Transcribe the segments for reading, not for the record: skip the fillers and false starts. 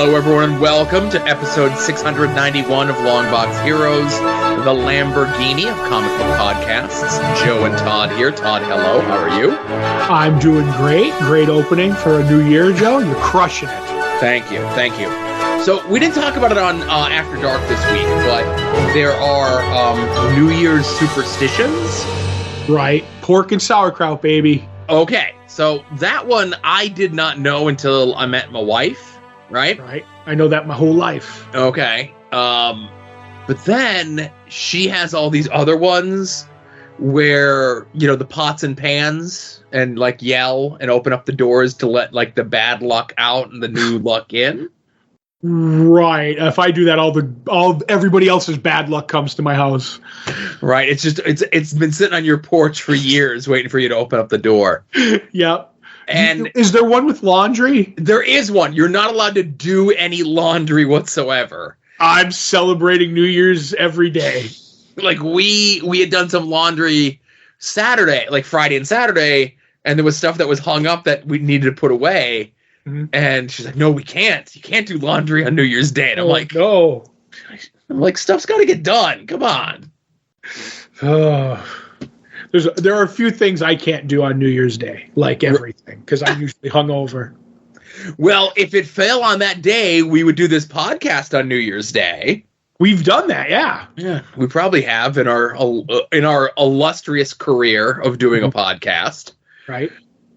Hello, everyone, and welcome to episode 691 of Longbox Heroes, the Lamborghini of comic book podcasts. Joe and Todd here. Todd, hello. How are you? I'm doing great. Great opening for a new year, Joe. You're crushing it. Thank you. Thank you. So, we didn't talk about it on After Dark this week, but there are New Year's superstitions. Right. Pork and sauerkraut, baby. Okay. So, that one I did not know until I met my wife. Right? Right. I know that my whole life. Okay. But then she has all these other ones where, you know, the pots and pans and like yell and open up the doors to let like the bad luck out and the new luck in. Right. If I do that, everybody else's bad luck comes to my house. Right. It's been sitting on your porch for years waiting for you to open up the door. Yep. And is there one with laundry? There is one. You're not allowed to do any laundry whatsoever. I'm celebrating New Year's every day. Like we had done some laundry Saturday, like Friday and Saturday, and there was stuff that was hung up that we needed to put away. Mm-hmm. And she's like, "No, we can't. You can't do laundry on New Year's Day." And I'm like, "No." I'm like, stuff's got to get done. Come on. There are a few things I can't do on New Year's Day, like everything, because I'm usually hungover. Well, if it fell on that day, we would do this podcast on New Year's Day. We've done that, yeah. Yeah, we probably have in our illustrious career of doing a podcast. Right.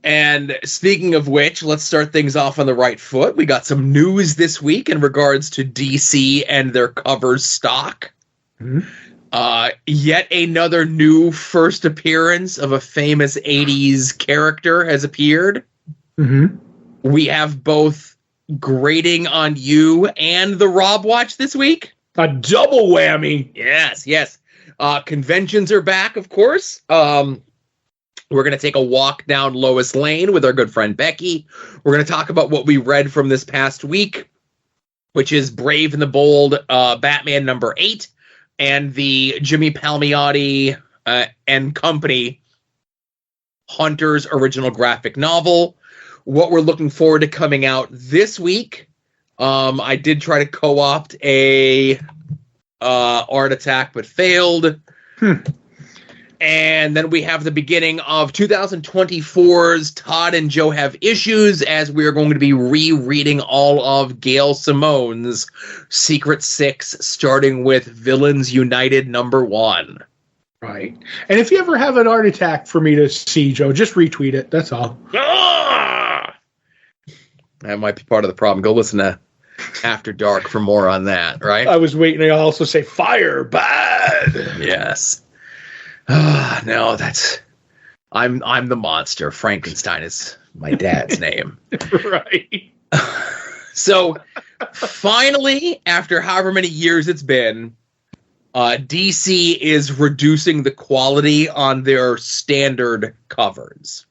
And speaking of which, let's start things off on the right foot. We got some news this week in regards to DC and their cover stock. Mm-hmm. Yet another new first appearance of a famous 80s character has appeared. Mm-hmm. We have both Grading on You and the Rob Watch this week. A double whammy. Yes. Conventions are back, of course. We're going to take a walk down Lois Lane with our good friend Beckie. We're going to talk about what we read from this past week, which is Brave and the Bold, Batman number 8. And the Jimmy Palmiotti and Company Hunter's original graphic novel. What we're looking forward to coming out this week. I did try to co-opt a Art Attack, but failed. And then we have the beginning of 2024's Todd and Joe Have Issues, as we are going to be rereading all of Gail Simone's Secret Six, starting with Villains United #1. Right. And if you ever have an Art Attack for me to see, Joe, just retweet it. That's all. Ah! That might be part of the problem. Go listen to After Dark for more on that, right? I was waiting to also say fire bad. Yes. No, I'm the monster. Frankenstein is my dad's name. Right. So, finally, after however many years it's been, DC is reducing the quality on their standard covers.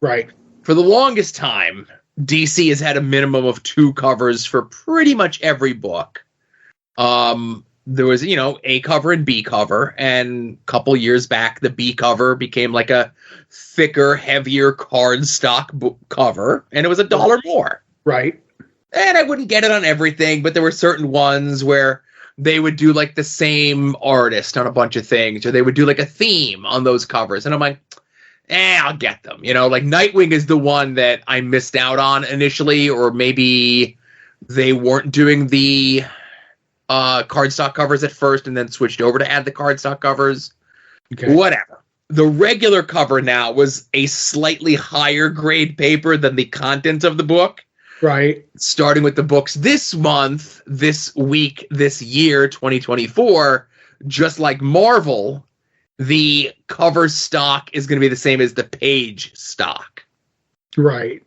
Right. For the longest time, DC has had a minimum of 2 covers for pretty much every book. There was, A cover and B cover, and a couple years back, the B cover became like a thicker, heavier cardstock book cover, and it was $1 more. Right. And I wouldn't get it on everything, but there were certain ones where they would do like the same artist on a bunch of things, or they would do like a theme on those covers, and I'm like, I'll get them. Like Nightwing is the one that I missed out on initially, or maybe they weren't doing the cardstock covers at first and then switched over to add the cardstock covers. Okay. Whatever. The regular cover now was a slightly higher grade paper than the contents of the book. Right. Starting with the books this month, this week, this year, 2024, just like Marvel, the cover stock is going to be the same as the page stock. Right.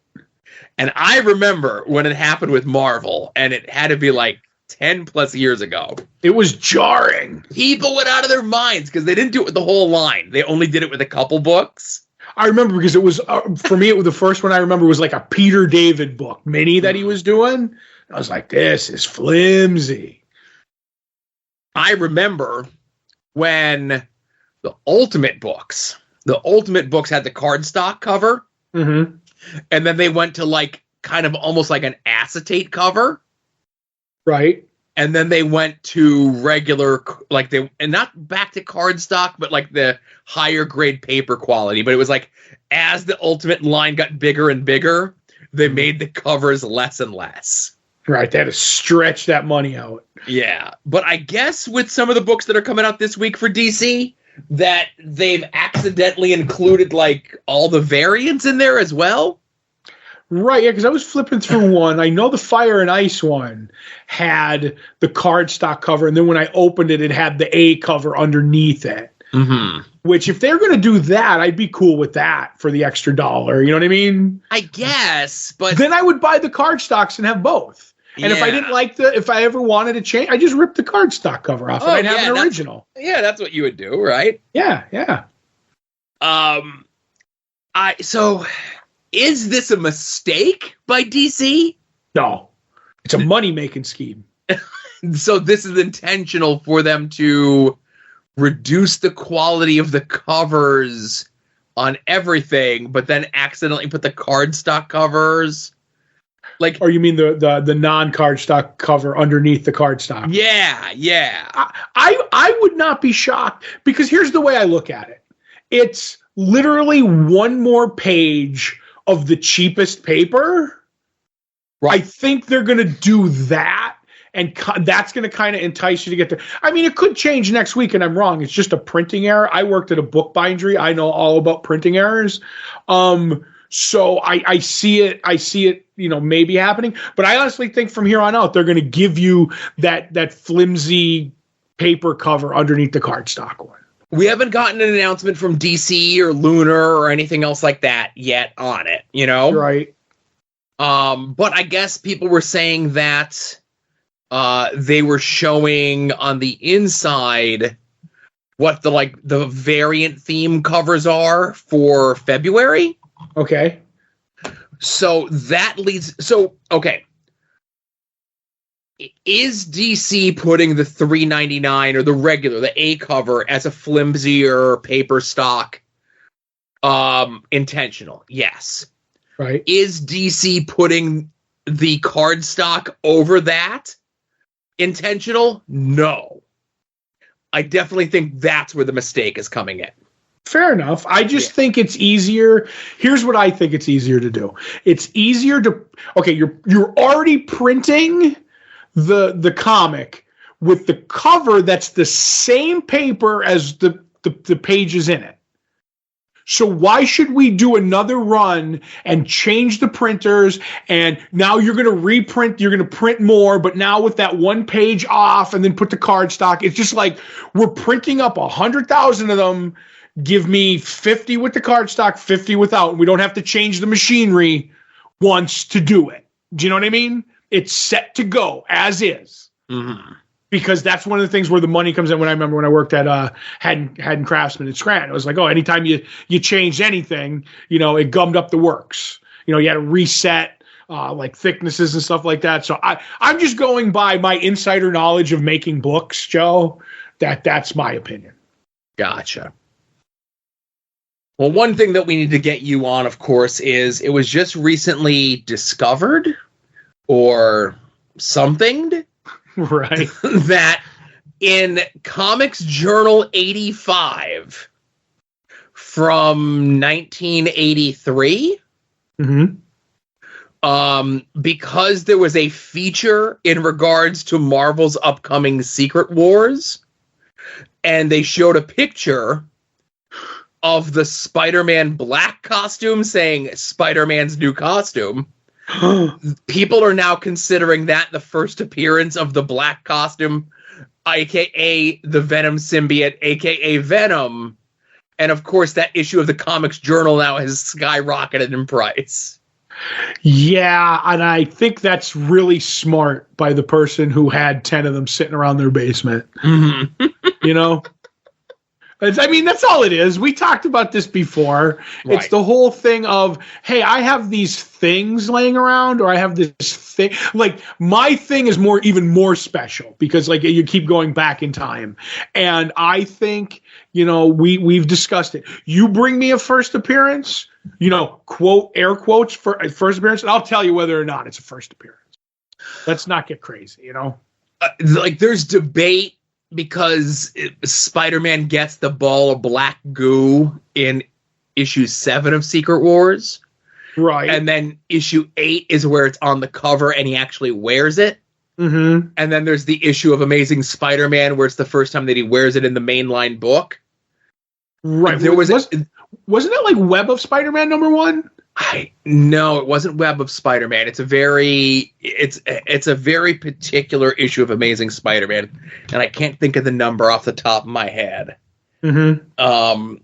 And I remember when it happened with Marvel, and it had to be like 10 plus years ago. It was jarring. People went out of their minds because they didn't do it with the whole line. They only did it with a couple books. I remember because it was, for me, it was the first one I remember was like a Peter David book mini that he was doing. I was like, this is flimsy. I remember when the Ultimate books had the cardstock cover. Mm-hmm. And then they went to like kind of almost like an acetate cover. Right. And then they went to regular, like and not back to cardstock, but like the higher grade paper quality. But it was like, as the Ultimate line got bigger and bigger, they made the covers less and less. Right. They had to stretch that money out. Yeah. But I guess with some of the books that are coming out this week for DC, that they've accidentally included like all the variants in there as well. Right, yeah, because I was flipping through one. I know the Fire and Ice one had the cardstock cover, and then when I opened it, it had the A cover underneath it. Mm-hmm. Which, if they're going to do that, I'd be cool with that for the extra $1. You know what I mean? I guess, but then I would buy the cardstocks and have both. And if I didn't like if I ever wanted to change, I just ripped the cardstock cover off and I'd have an original. Yeah, that's what you would do, right? Yeah. Is this a mistake by DC? No. It's a money-making scheme. So this is intentional for them to reduce the quality of the covers on everything, but then accidentally put the cardstock covers. Like, or you mean the non-cardstock cover underneath the cardstock? Yeah. I would not be shocked, because here's the way I look at it. It's literally one more page of the cheapest paper. Right. I think they're going to do that, and that's going to kind of entice you to get there. I mean, it could change next week, and I'm wrong. It's just a printing error. I worked at a book bindery. I know all about printing errors. So I see it, maybe happening. But I honestly think from here on out, they're going to give you that flimsy paper cover underneath the cardstock one. We haven't gotten an announcement from DC or Lunar or anything else like that yet on it, Right. But I guess people were saying that they were showing on the inside what the variant theme covers are for February. Okay. So that leads. So, okay. Is DC putting the $3.99 or the regular, the A cover, as a flimsier paper stock intentional? Yes. Right. Is DC putting the cardstock over that intentional? No. I definitely think that's where the mistake is coming in. Fair enough. I just think it's easier. Here's what I think it's easier to do. It's easier to, okay, you're already printing the comic with the cover that's the same paper as the pages in it. So why should we do another run and change the printers, and now you're going to reprint, you're going to print more, but now with that one page off and then put the cardstock. It's just like we're printing up 100,000 of them. Give me 50 with the cardstock, 50 without. And we don't have to change the machinery once to do it. Do you know what I mean? It's set to go as is. Mm-hmm. Because that's one of the things where the money comes in. When I remember when I worked at Haddon Craftsman at Scranton, it was like, anytime you changed anything, it gummed up the works. You had to reset like thicknesses and stuff like that. So I'm just going by my insider knowledge of making books, Joe. That's my opinion. Gotcha. Well, one thing that we need to get you on, of course, is it was just recently discovered or something. Right. That in Comics Journal 85 from 1983, because there was a feature in regards to Marvel's upcoming Secret Wars, and they showed a picture of the Spider-Man black costume saying Spider-Man's new costume. People are now considering that the first appearance of the black costume, aka the Venom symbiote, aka Venom. And of course, that issue of the Comics Journal now has skyrocketed in price. Yeah, and I think that's really smart by the person who had 10 of them sitting around their basement. Mm-hmm. I mean, that's all it is. We talked about this before. Right. It's the whole thing of, hey, I have these things laying around, or I have this thing. Like, my thing is even more special because, like, you keep going back in time. And I think, we've discussed it. You bring me a first appearance, quote, air quotes for a first appearance, and I'll tell you whether or not it's a first appearance. Let's not get crazy, you know? Like, there's debate because Spider-Man gets the ball of black goo in issue 7 of Secret Wars. Right. And then issue 8 is where it's on the cover and he actually wears it. Mm-hmm. And then there's the issue of Amazing Spider-Man where it's the first time that he wears it in the mainline book. Right. Wasn't it like Web of Spider-Man #1? No, it wasn't Web of Spider-Man. It's a very particular issue of Amazing Spider-Man, and I can't think of the number off the top of my head. Mm-hmm.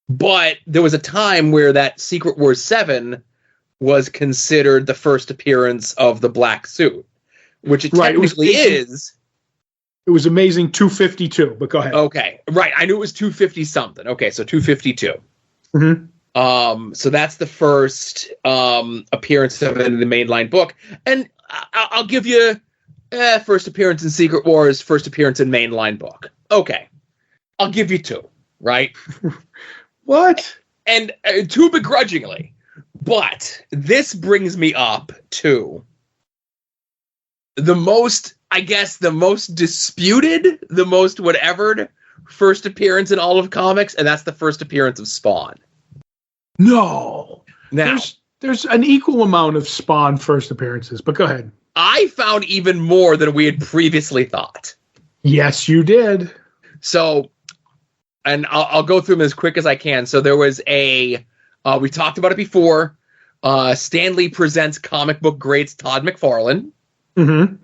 But there was a time where that Secret Wars 7 was considered the first appearance of the black suit, which it technically is. It was Amazing 252, but go ahead. Okay, right. I knew it was 250 something. Okay, so 252. Mm-hmm. So that's the first appearance of it in the mainline book, and I'll give you first appearance in Secret Wars, first appearance in mainline book. Okay, I'll give you 2, right? What? And 2 begrudgingly, but this brings me up to the most disputed, the most whatever first appearance in all of comics, and that's the first appearance of Spawn. No. Now, there's an equal amount of Spawn first appearances, but go ahead. I found even more than we had previously thought. Yes, you did. So, and I'll go through them as quick as I can. So there was we talked about it before, Stan Lee presents comic book greats Todd McFarlane. Mm-hmm.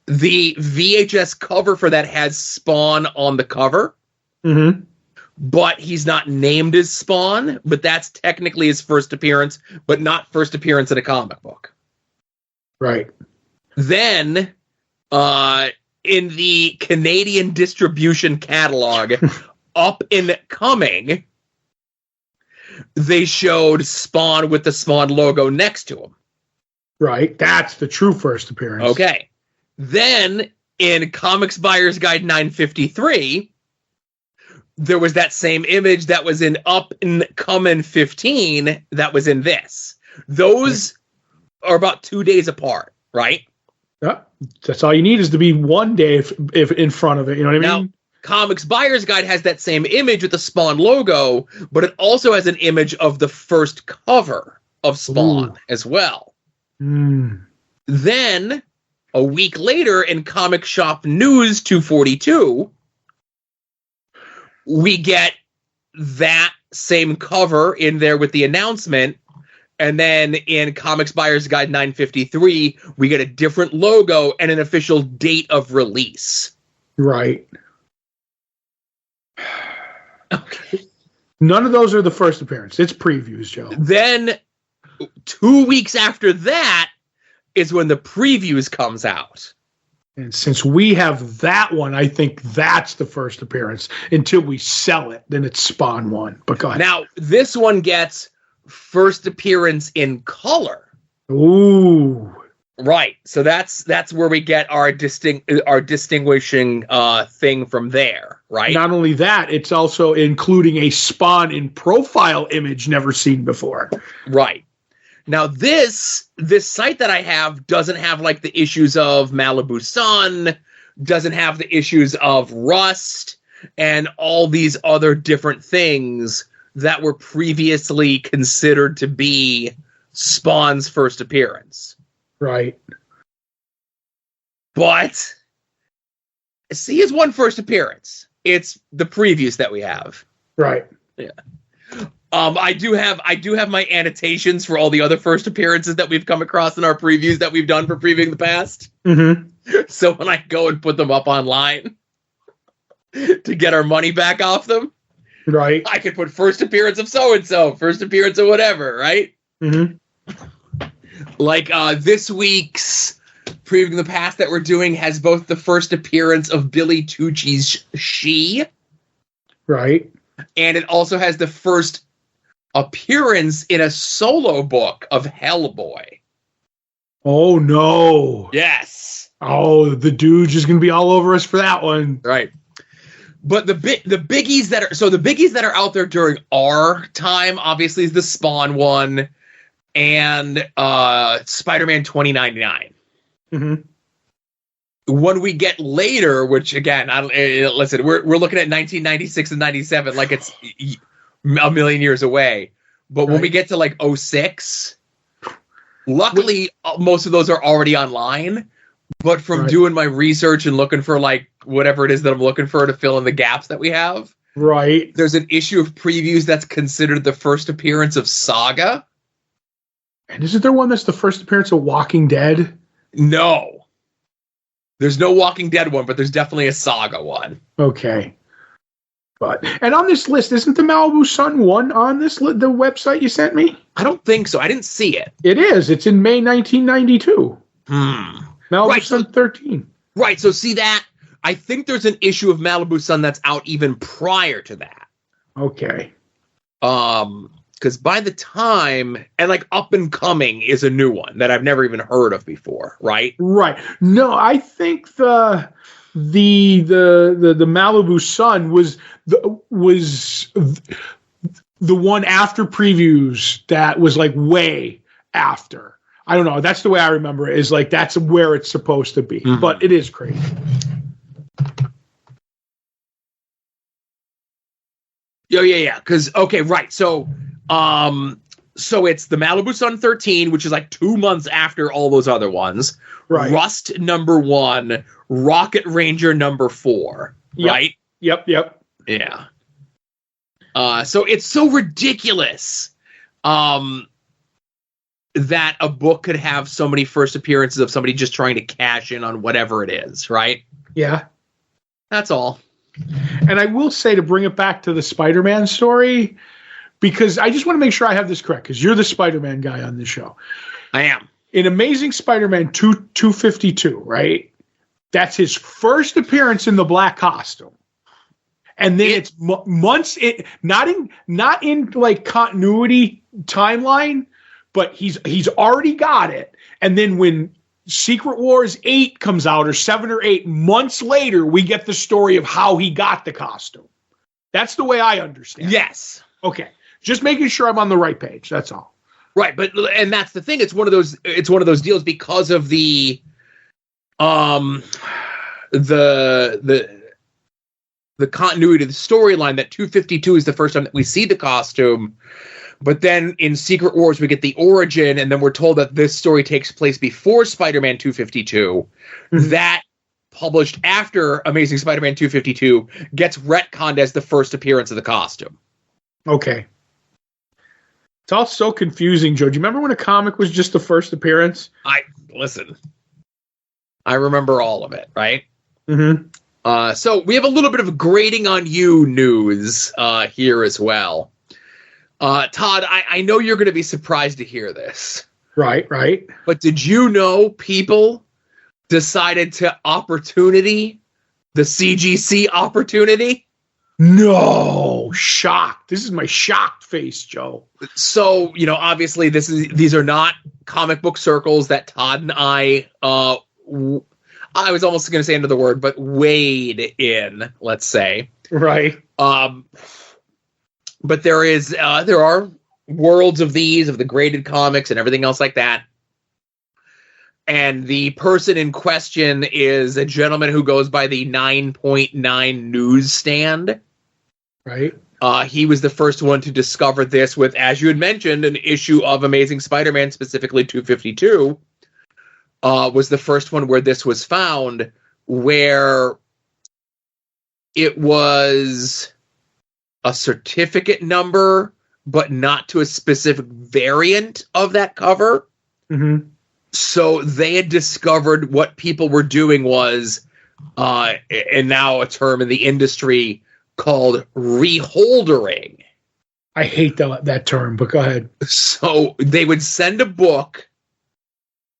The VHS cover for that has Spawn on the cover. Mm-hmm. But he's not named as Spawn, but that's technically his first appearance, but not first appearance in a comic book. Right. Then, in the Canadian distribution catalog, Up and Coming, they showed Spawn with the Spawn logo next to him. Right. That's the true first appearance. Okay. Then, in Comics Buyer's Guide 953, there was that same image that was in Up and Comin' 15 that was in this. Those are about 2 days apart, right? Yeah, that's all you need is to be 1 day if in front of it. You know what I mean? Now, Comics Buyer's Guide has that same image with the Spawn logo, but it also has an image of the first cover of Spawn as well. Mm. Then, a week later, in Comic Shop News 242, we get that same cover in there with the announcement. And then in Comics Buyer's Guide 953, we get a different logo and an official date of release. Right. Okay. None of those are the first appearance. It's previews, Joe. Then 2 weeks after that is when the previews comes out. And since we have that one, I think that's the first appearance. Until we sell it, then it's Spawn 1. But go ahead. Now, this one gets first appearance in color. Ooh. Right. So that's where we get our distinguishing thing from there, right? Not only that, it's also including a Spawn in profile image never seen before. Right. Now, this site that I have doesn't have like the issues of Malibu Sun, doesn't have the issues of Rust, and all these other different things that were previously considered to be Spawn's first appearance. Right. But see his one first appearance. It's the previews that we have. Right. Yeah. I do have my annotations for all the other first appearances that we've come across in our previews that we've done for previewing the past. Mm-hmm. So when I go and put them up online to get our money back off them, right, I can put first appearance of so-and-so, first appearance of whatever, right? Mm-hmm. Like this week's previewing the past that we're doing has both the first appearance of Billy Tucci's She. Right. And it also has the first appearance in a solo book of Hellboy. Oh, no. Yes. Oh, the dude's just going to be all over us for that one. Right. But the biggies that are out there during our time, obviously, is the Spawn one and Spider-Man 2099. Mm-hmm. When we get later, which again, listen, we're looking at 1996 and 97 like it's a million years away. But when we get to like 06, luckily most of those are already online. But from doing my research and looking for like whatever it is that I'm looking for to fill in the gaps that we have, there's an issue of previews that's considered the first appearance of Saga. And isn't there one that's the first appearance of Walking Dead? No. There's no Walking Dead one, but there's definitely a Saga one. Okay. And on this list, isn't the Malibu Sun one on this the website you sent me? I don't think so. I didn't see it. It is. It's in May 1992. Malibu Sun 13. Right. So see that? I think there's an issue of Malibu Sun that's out even prior to that. Okay. Because by the time, and like Up and Coming is a new one that I've never even heard of before, right? Right. No, I think the Malibu Sun was the one after previews that was like way after. I don't know. That's the way I remember it. Is like that's where it's supposed to be, but it is crazy. Yeah. Because right. So it's the Malibu Sun 13, which is like 2 months after all those other ones. Right. Rust #1, Rocket Ranger #4. Right. Yep. Yeah. So it's so ridiculous. That a book could have so many first appearances of somebody just trying to cash in on whatever it is, right? Yeah. That's all. And I will say, to bring it back to the Spider-Man story, because I just want to make sure I have this correct, because you're the Spider-Man guy on this show. I am. In Amazing Spider-Man 252, right? That's his first appearance in the black costume. And then it's months, not in like continuity timeline, but he's already got it. And then when Secret Wars 8 comes out, or 7 or 8 months later, we get the story of how he got the costume. That's the way I understand. Yes. Okay. Just making sure I'm on the right page. That's all. Right, and that's the thing. It's one of those deals because of the continuity of the storyline, that 252 is the first time that we see the costume. But then in Secret Wars, we get the origin, and then we're told that this story takes place before Spider-Man 252. That, published after Amazing Spider-Man 252, gets retconned as the first appearance of the costume. Okay. It's all so confusing, Joe. Do you remember when a comic was just the first appearance? Listen. I remember all of it, right? Mm-hmm. So we have a little bit of grading on you news here as well. Todd, I know you're going to be surprised to hear this. Right. But did you know people decided to opportunity the CGC opportunity? No, shocked. This is my shocked face, Joe. So, obviously these are not comic book circles that Todd and I was almost going to say another word, but wade in, let's say. Right. But there are worlds of these, of the graded comics and everything else like that. And the person in question is a gentleman who goes by the 9.9 newsstand. Right. He was the first one to discover this with, as you had mentioned, an issue of Amazing Spider-Man, specifically 252, was the first one where this was found, where it was a certificate number, but not to a specific variant of that cover. Mm-hmm. So they had discovered what people were doing was, and now a term in the industry called reholdering. I hate that term, but go ahead. So they would send a book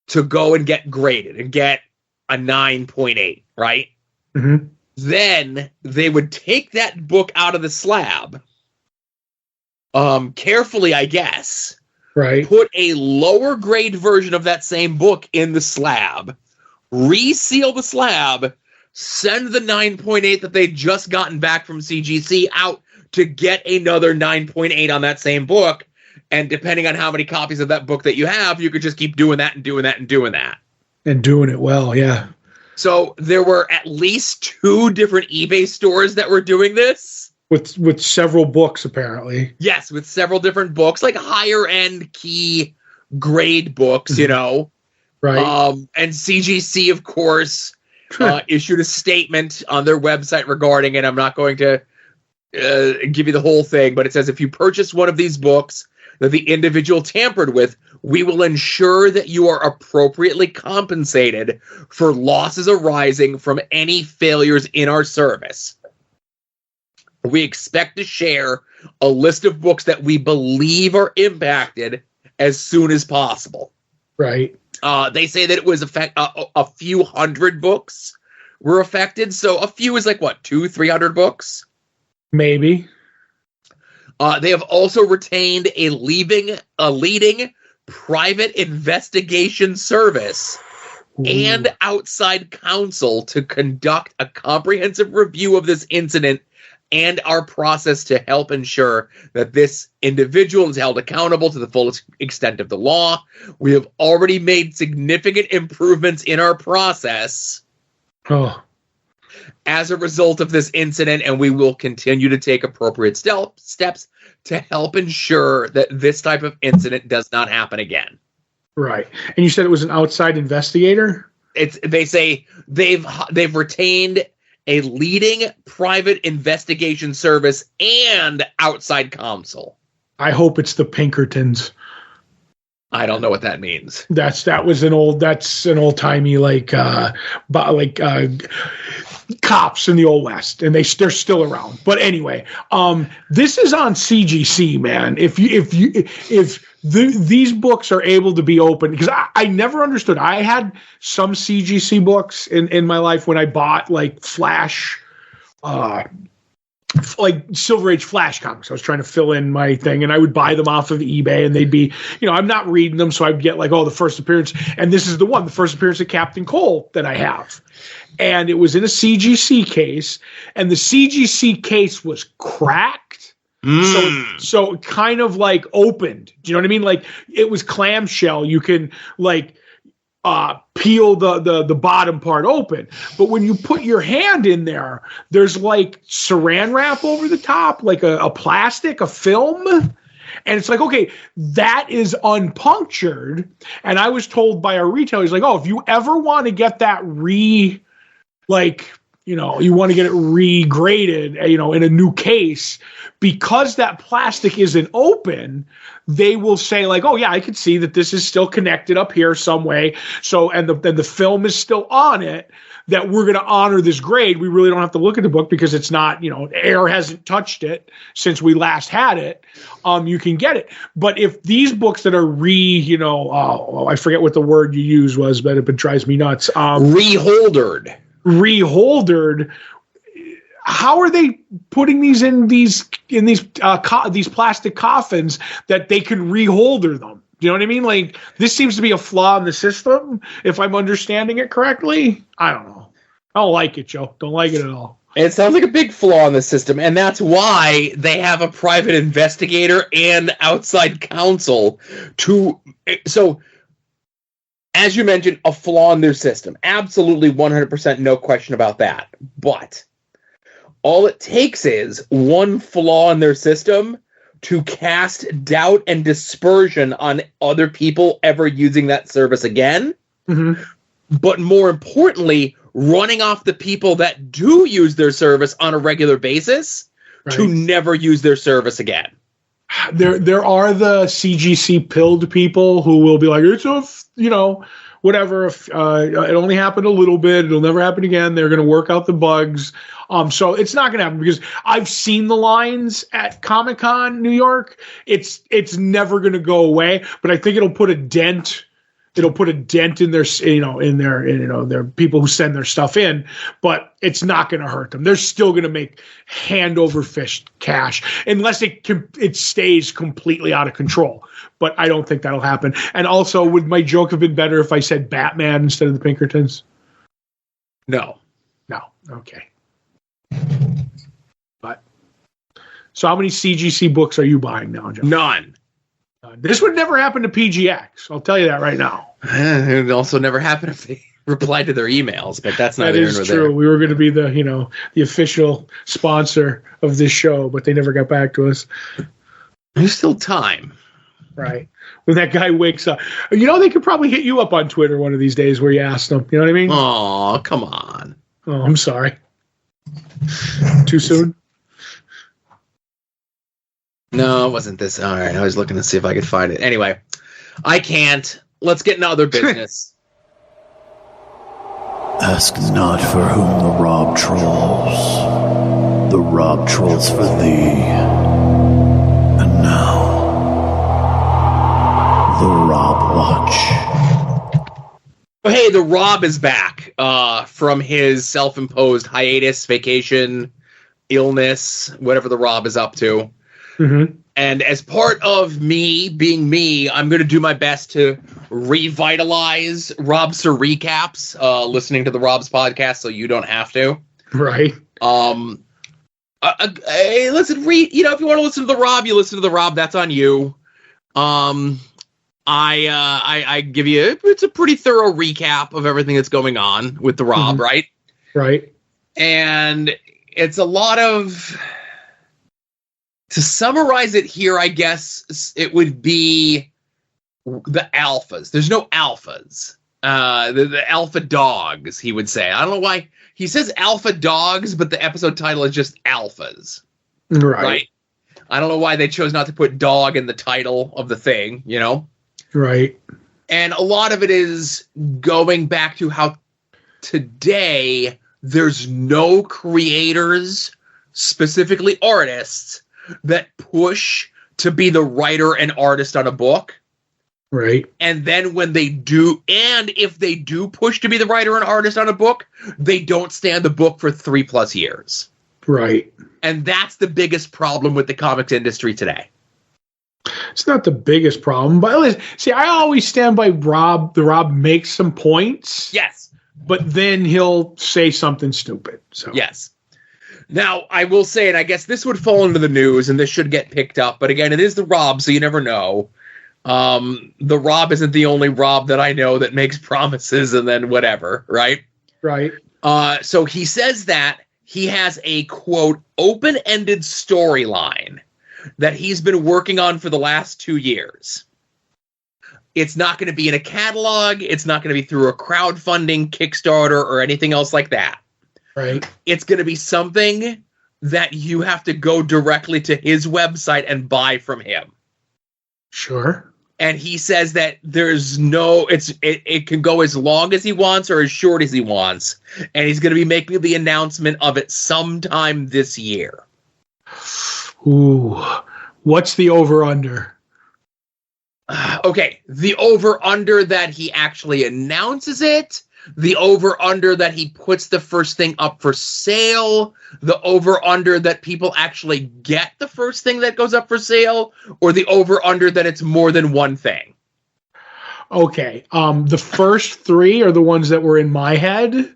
to go and get graded and get a 9.8, right? Mm-hmm. Then they would take that book out of the slab, carefully, I guess, right? Put a lower grade version of that same book in the slab, reseal the slab, send the 9.8 that they'd just gotten back from CGC out to get another 9.8 on that same book. And depending on how many copies of that book that you have, you could just keep doing that and doing that and doing that. And doing it well, yeah. So there were at least 2 different eBay stores that were doing this. With several books, apparently. Yes, with several different books, like higher end key grade books, you know. Right. And CGC, of course, issued a statement on their website regarding it. I'm not going to give you the whole thing, but it says if you purchase one of these books that the individual tampered with, we will ensure that you are appropriately compensated for losses arising from any failures in our service. We expect to share a list of books that we believe are impacted as soon as possible. Right. They say that it was a few hundred books were affected. So a few is like, what, 200-300 books? Maybe. They have also retained a leading private investigation service and outside counsel to conduct a comprehensive review of this incident and our process to help ensure that this individual is held accountable to the fullest extent of the law. We have already made significant improvements in our process as a result of this incident, and we will continue to take appropriate steps to help ensure that this type of incident does not happen again. Right. And you said it was an outside investigator? They say they've retained a leading private investigation service and outside counsel. I hope it's the Pinkertons. I don't know what that means. That's an old timey cops in the old West, and they're still around. But anyway, this is on CGC, man. If these books are able to be opened, because I never understood. I had some CGC books in my life when I bought like Flash, like Silver Age Flash comics. I was trying to fill in my thing, and I would buy them off of eBay, and they'd be, I'm not reading them, so I'd get like, the first appearance, and this is the first appearance of Captain Cole that I have. And it was in a CGC case, and the CGC case was cracked. So it kind of like opened. Do you know what I mean? Like it was clamshell. You can like peel the bottom part open. But when you put your hand in there, there's like saran wrap over the top, like a plastic, a film. And it's like, okay, that is unpunctured. And I was told by our retailer, he's like, if you ever want to get that you want to get it regraded, in a new case, because that plastic isn't open, they will say like, I could see that this is still connected up here some way. So, and the film is still on it, that we're going to honor this grade. We really don't have to look at the book because it's not, air hasn't touched it since we last had it. You can get it. But if these books that are I forget what the word you use was, but it drives me nuts. Reholdered, how are they putting these in these plastic coffins that they can reholder them? Do you know what I mean? Like, this seems to be a flaw in the system, if I'm understanding it correctly. I don't know. I don't like it, Joe. Don't like it at all. It sounds like a big flaw in the system, and that's why they have a private investigator and outside counsel so as you mentioned, a flaw in their system. Absolutely 100% no question about that. But all it takes is one flaw in their system to cast doubt and dispersion on other people ever using that service again. Mm-hmm. But more importantly, running off the people that do use their service on a regular basis to never use their service again. There are the CGC pilled people who will be like, it's whatever. If it only happened a little bit, it'll never happen again. They're going to work out the bugs. So it's not going to happen because I've seen the lines at Comic-Con New York. It's never going to go away, but I think it'll put a dent. It'll put a dent in their, their people who send their stuff in, but it's not going to hurt them. They're still going to make hand over fist cash unless it stays completely out of control. But I don't think that'll happen. And also, would my joke have been better if I said Batman instead of the Pinkertons? No. Okay. But so, how many CGC books are you buying now, Joe? None. This would never happen to PGX. I'll tell you that right now. It would also never happen if they replied to their emails, but that's not that is true. There. We were going to be the official sponsor of this show, but they never got back to us. There's still time. Right. When that guy wakes up. They could probably hit you up on Twitter one of these days where you ask them. You know what I mean? Oh, come on. Oh, I'm sorry. Too soon? No, it wasn't this. All right. I was looking to see if I could find it. Anyway, I can't. Let's get into other business. Ask not for whom the Rob trolls. The Rob trolls for thee. And now, the Rob Watch. Hey, the Rob is back from his self-imposed hiatus, vacation, illness, whatever the Rob is up to. Mm-hmm. And as part of me being me, I'm going to do my best to revitalize Robster recaps, listening to the Rob's podcast so you don't have to. Right. Hey, listen, if you want to listen to the Rob, you listen to the Rob. That's on you. I give you, it's a pretty thorough recap of everything that's going on with the Rob, mm-hmm. right? Right. And it's a lot of... To summarize it here, I guess it would be the alphas. There's no alphas. The alpha dogs, he would say. I don't know why he says alpha dogs, but the episode title is just alphas. Right? I don't know why they chose not to put dog in the title of the thing, Right. And a lot of it is going back to how today there's no creators, specifically artists, that push to be the writer and artist on a book. Right. And then when they do, and if they do push to be the writer and artist on a book, they don't stand the book for 3+ years. Right. And that's the biggest problem with the comics industry today. It's not the biggest problem, but see, I always stand by Rob. The Rob makes some points. Yes. But then he'll say something stupid. So yes. Now, I will say, and I guess this would fall into the news, and this should get picked up, but again, it is the Rob, so you never know. The Rob isn't the only Rob that I know that makes promises and then whatever, right? Right. So he says that he has a, quote, open-ended storyline that he's been working on for the last 2 years. It's not going to be in a catalog. It's not going to be through a crowdfunding, Kickstarter, or anything else like that. Right. It's going to be something that you have to go directly to his website and buy from him. Sure. And he says that there's no, it can go as long as he wants or as short as he wants. And he's going to be making the announcement of it sometime this year. Ooh, what's the over-under? Okay, the over-under that he actually announces it, the over-under that he puts the first thing up for sale, the over-under that people actually get the first thing that goes up for sale, or the over-under that it's more than one thing. Okay, the first three are the ones that were in my head.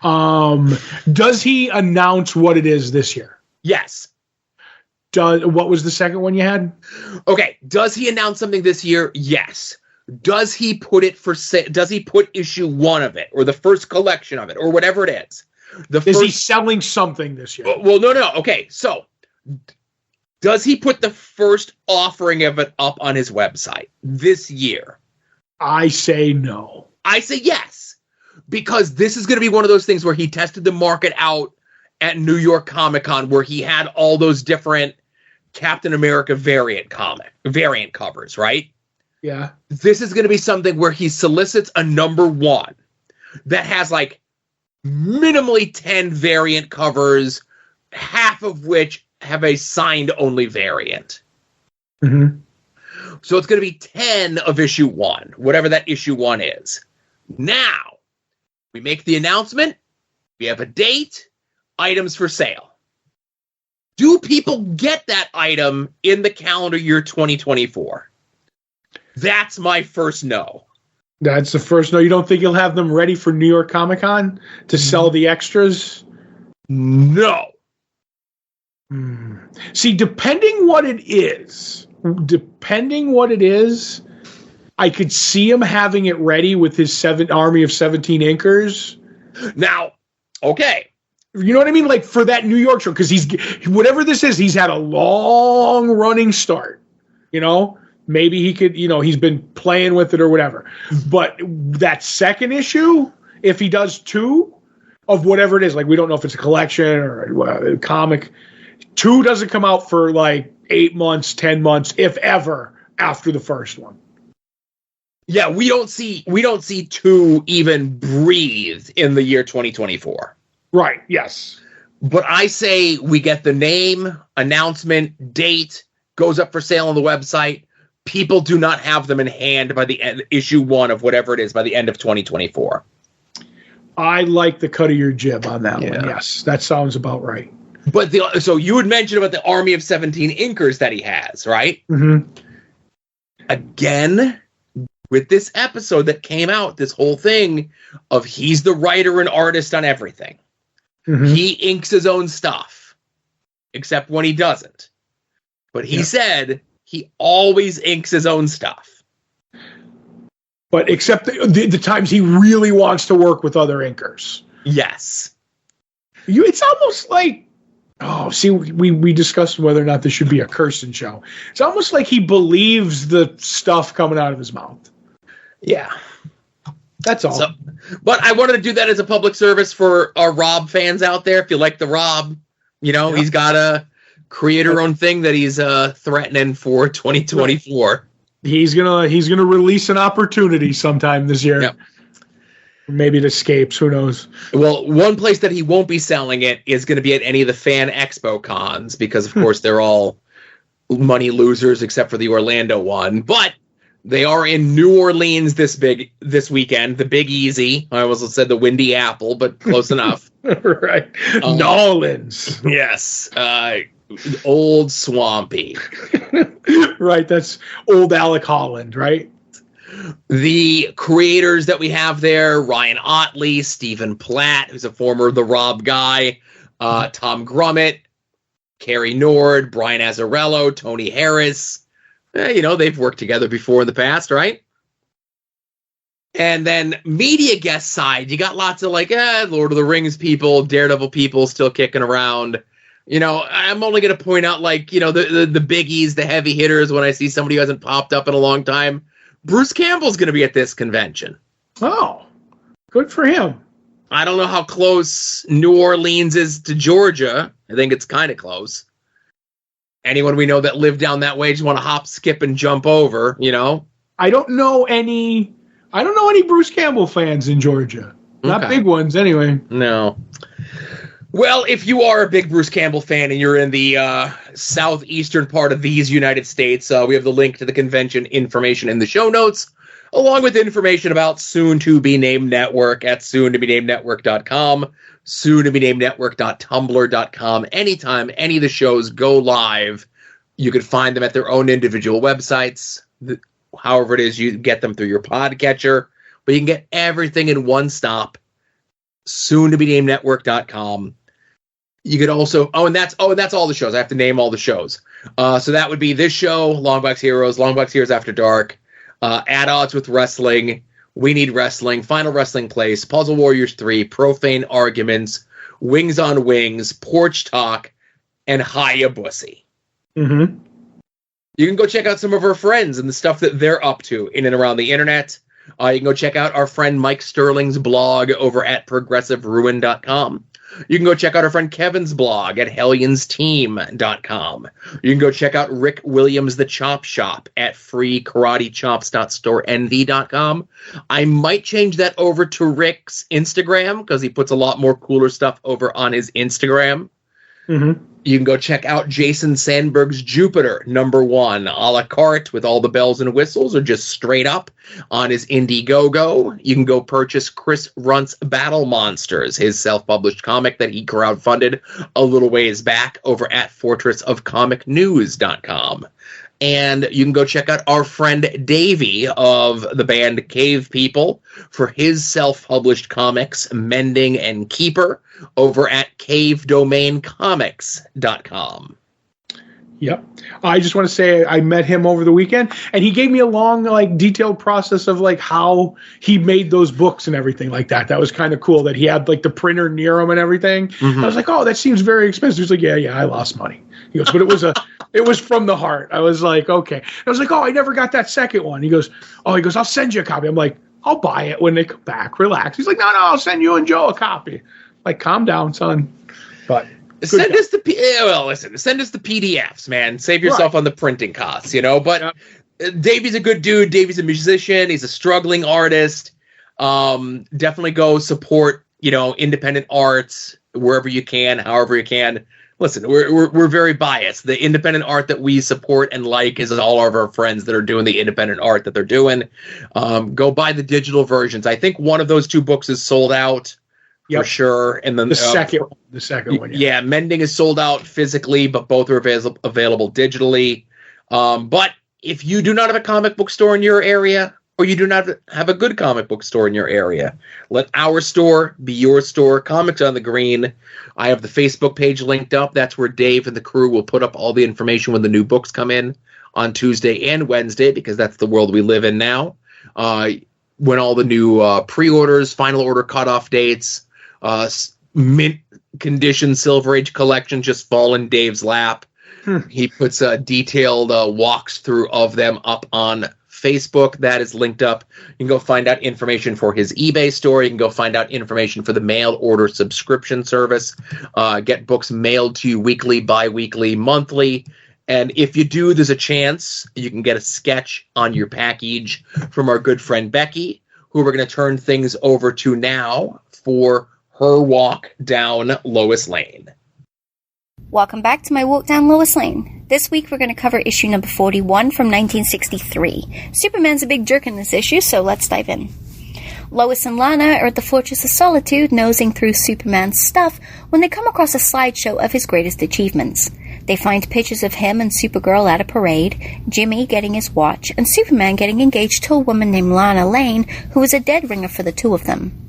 Does he announce what it is this year? Yes. What was the second one you had? Okay, does he announce something this year? Yes. Does he put it for sale? Does he put issue 1 of it or the first collection of it or whatever it is? Is he selling something this year? Well, no. Okay, so does he put the first offering of it up on his website this year? I say no. I say yes, because this is going to be one of those things where he tested the market out at New York Comic Con, where he had all those different Captain America variant covers, right? Yeah. This is going to be something where he solicits a number 1 that has like minimally 10 variant covers, half of which have a signed only variant. Mm-hmm. So it's going to be 10 of issue 1, whatever that issue 1 is. Now, we make the announcement. We have a date, items for sale. Do people get that item in the calendar year 2024? That's my first no. That's the first no. You don't think you'll have them ready for New York Comic Con to sell the extras? No. See, depending what it is, depending what it is, I could see him having it ready with his army of 17 inkers. Now, okay. You know what I mean? Like for that New York show, because whatever this is, he's had a long running start. You know, maybe he could, he's been playing with it or whatever. But that second issue, if he does 2 of whatever it is, like we don't know if it's a collection or a comic, 2 doesn't come out for like 8 months, 10 months, if ever, after the first one. Yeah, we don't see 2 even breathe in the year 2024. Right, yes. But I say we get the name, announcement, date, goes up for sale on the website. People do not have them in hand by the end, issue 1 of whatever it is by the end of 2024. I like the cut of your jib on that one. Yes, that sounds about right. But so you had mentioned about the army of 17 inkers that he has, right? Mm-hmm. Again, with this episode that came out, this whole thing of he's the writer and artist on everything. Mm-hmm. He inks his own stuff, except when he doesn't. But he said he always inks his own stuff. But except the times he really wants to work with other inkers. Yes. It's almost like, we discussed whether or not this should be a Kirsten show. It's almost like he believes the stuff coming out of his mouth. Yeah. That's all. So, but I wanted to do that as a public service for our Rob fans out there. If you like the Rob, he's got a creator own thing that he's threatening for 2024. He's gonna release an opportunity sometime this year. Yep. Maybe it escapes. Who knows? Well, one place that he won't be selling it is going to be at any of the fan expo cons because, of course, they're all money losers except for the Orlando one. But they are in New Orleans this weekend. The Big Easy. I almost said the Windy Apple, but close enough. Right. Nolans. Yes. Old Swampy. Right. That's old Alec Holland, right? The creators that we have there, Ryan Otley, Stephen Platt, who's a former The Rob guy, Tom Grummett, Carrie Nord, Brian Azzarello, Tony Harris. They've worked together before in the past, right? And then media guest side, you got lots of Lord of the Rings people, Daredevil people still kicking around. I'm only going to point out the biggies, the heavy hitters when I see somebody who hasn't popped up in a long time. Bruce Campbell's going to be at this convention. Oh, good for him. I don't know how close New Orleans is to Georgia. I think it's kind of close. Anyone we know that live down that way just want to hop, skip, and jump over, I don't know any Bruce Campbell fans in Georgia. Not big ones, anyway. No. Well, if you are a big Bruce Campbell fan and you're in the southeastern part of these United States, we have the link to the convention information in the show notes, along with information about soon-to-be-named network at soon-to-be-named-network.com, soon-to-be-named-network.tumblr.com. Anytime any of the shows go live, you can find them at their own individual websites. However it is, you get them through your podcatcher, but you can get everything in one stop, soon-to-be-named-network.com. You could also, and that's all the shows. I have to name all the shows. So that would be this show, Longbox Heroes After Dark, At Odds with Wrestling, We Need Wrestling, Final Wrestling Place, Puzzle Warriors 3, Profane Arguments, Wings on Wings, Porch Talk, and Hayabusa. Mm-hmm. You can go check out some of our friends and the stuff that they're up to in and around the internet. You can go check out our friend Mike Sterling's blog over at progressiveruin.com. You can go check out our friend Kevin's blog at helionsteam.com. You can go check out Rick Williams' The Chop Shop at freekaratechops.storenv.com. I might change that over to Rick's Instagram because he puts a lot more cooler stuff over on his Instagram. Mm-hmm. You can go check out Jason Sandberg's Jupiter #1 a la carte with all the bells and whistles or just straight up on his Indiegogo. You can go purchase Chris Runt's Battle Monsters, his self-published comic that he crowdfunded a little ways back over at fortressofcomicnews.com. And you can go check out our friend Davey of the band Cave People for his self-published comics, Mending and Keeper, over at cavedomaincomics.com. Yep. I just want to say I met him over the weekend, and he gave me a long, detailed process of how he made those books and everything like that. That was kind of cool that he had the printer near him and everything. Mm-hmm. I was like, oh, that seems very expensive. He's like, yeah, I lost money. He goes, but it was from the heart. I was like, okay. I was like, oh, I never got that second one. He goes, I'll send you a copy. I'm like, I'll buy it when they come back. Relax. He's like, no, I'll send you and Joe a copy. Like, calm down, son. But send us the PDFs, man. Save yourself on the printing costs, But Davey's a good dude. Davey's a musician. He's a struggling artist. Definitely go support, independent arts wherever you can, however you can. Listen, we're very biased. The independent art that we support and like is all of our friends that are doing the independent art that they're doing. Go buy the digital versions. I think one of those 2 books is sold out. Yep. For sure. And then the second one. Yeah, Mending is sold out physically, but both are available digitally. But if you do not have a comic book store in your area, or you do not have a good comic book store in your area, let our store be your store. Comics on the Green. I have the Facebook page linked up. That's where Dave and the crew will put up all the information when the new books come in on Tuesday and Wednesday, because that's the world we live in now. When all the new pre-orders, final order cutoff dates, mint condition Silver Age collection just fall in Dave's lap. He puts a detailed walkthrough of them up on Facebook. That is linked up. You can go find out information for his eBay store. You can go find out information for the mail order subscription service. Get books mailed to you weekly, bi-weekly, monthly. And if you do, there's a chance you can get a sketch on your package from our good friend Beckie, who we're going to turn things over to now for her Walk Down Lois Lane. Welcome back to my Walk Down Lois Lane. This week we're going to cover issue number 41 from 1963. Superman's a big jerk in this issue, so let's dive in. Lois and Lana are at the Fortress of Solitude nosing through Superman's stuff when they come across a slideshow of his greatest achievements. They find pictures of him and Supergirl at a parade, Jimmy getting his watch, and Superman getting engaged to a woman named Lana Lane, who is a dead ringer for the two of them.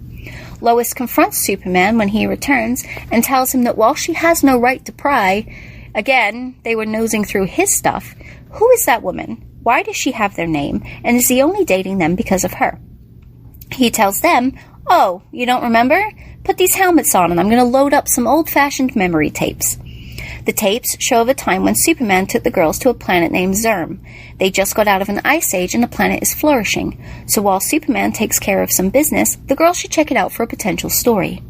Lois confronts Superman when he returns and tells him that while she has no right to pry, again, they were nosing through his stuff. Who is that woman? Why does she have their name? And is he only dating them because of her? He tells them, oh, you don't remember? Put these helmets on and I'm going to load up some old-fashioned memory tapes. The tapes show of a time when Superman took the girls to a planet named Zerm. They just got out of an ice age and the planet is flourishing. So while Superman takes care of some business, the girls should check it out for a potential story.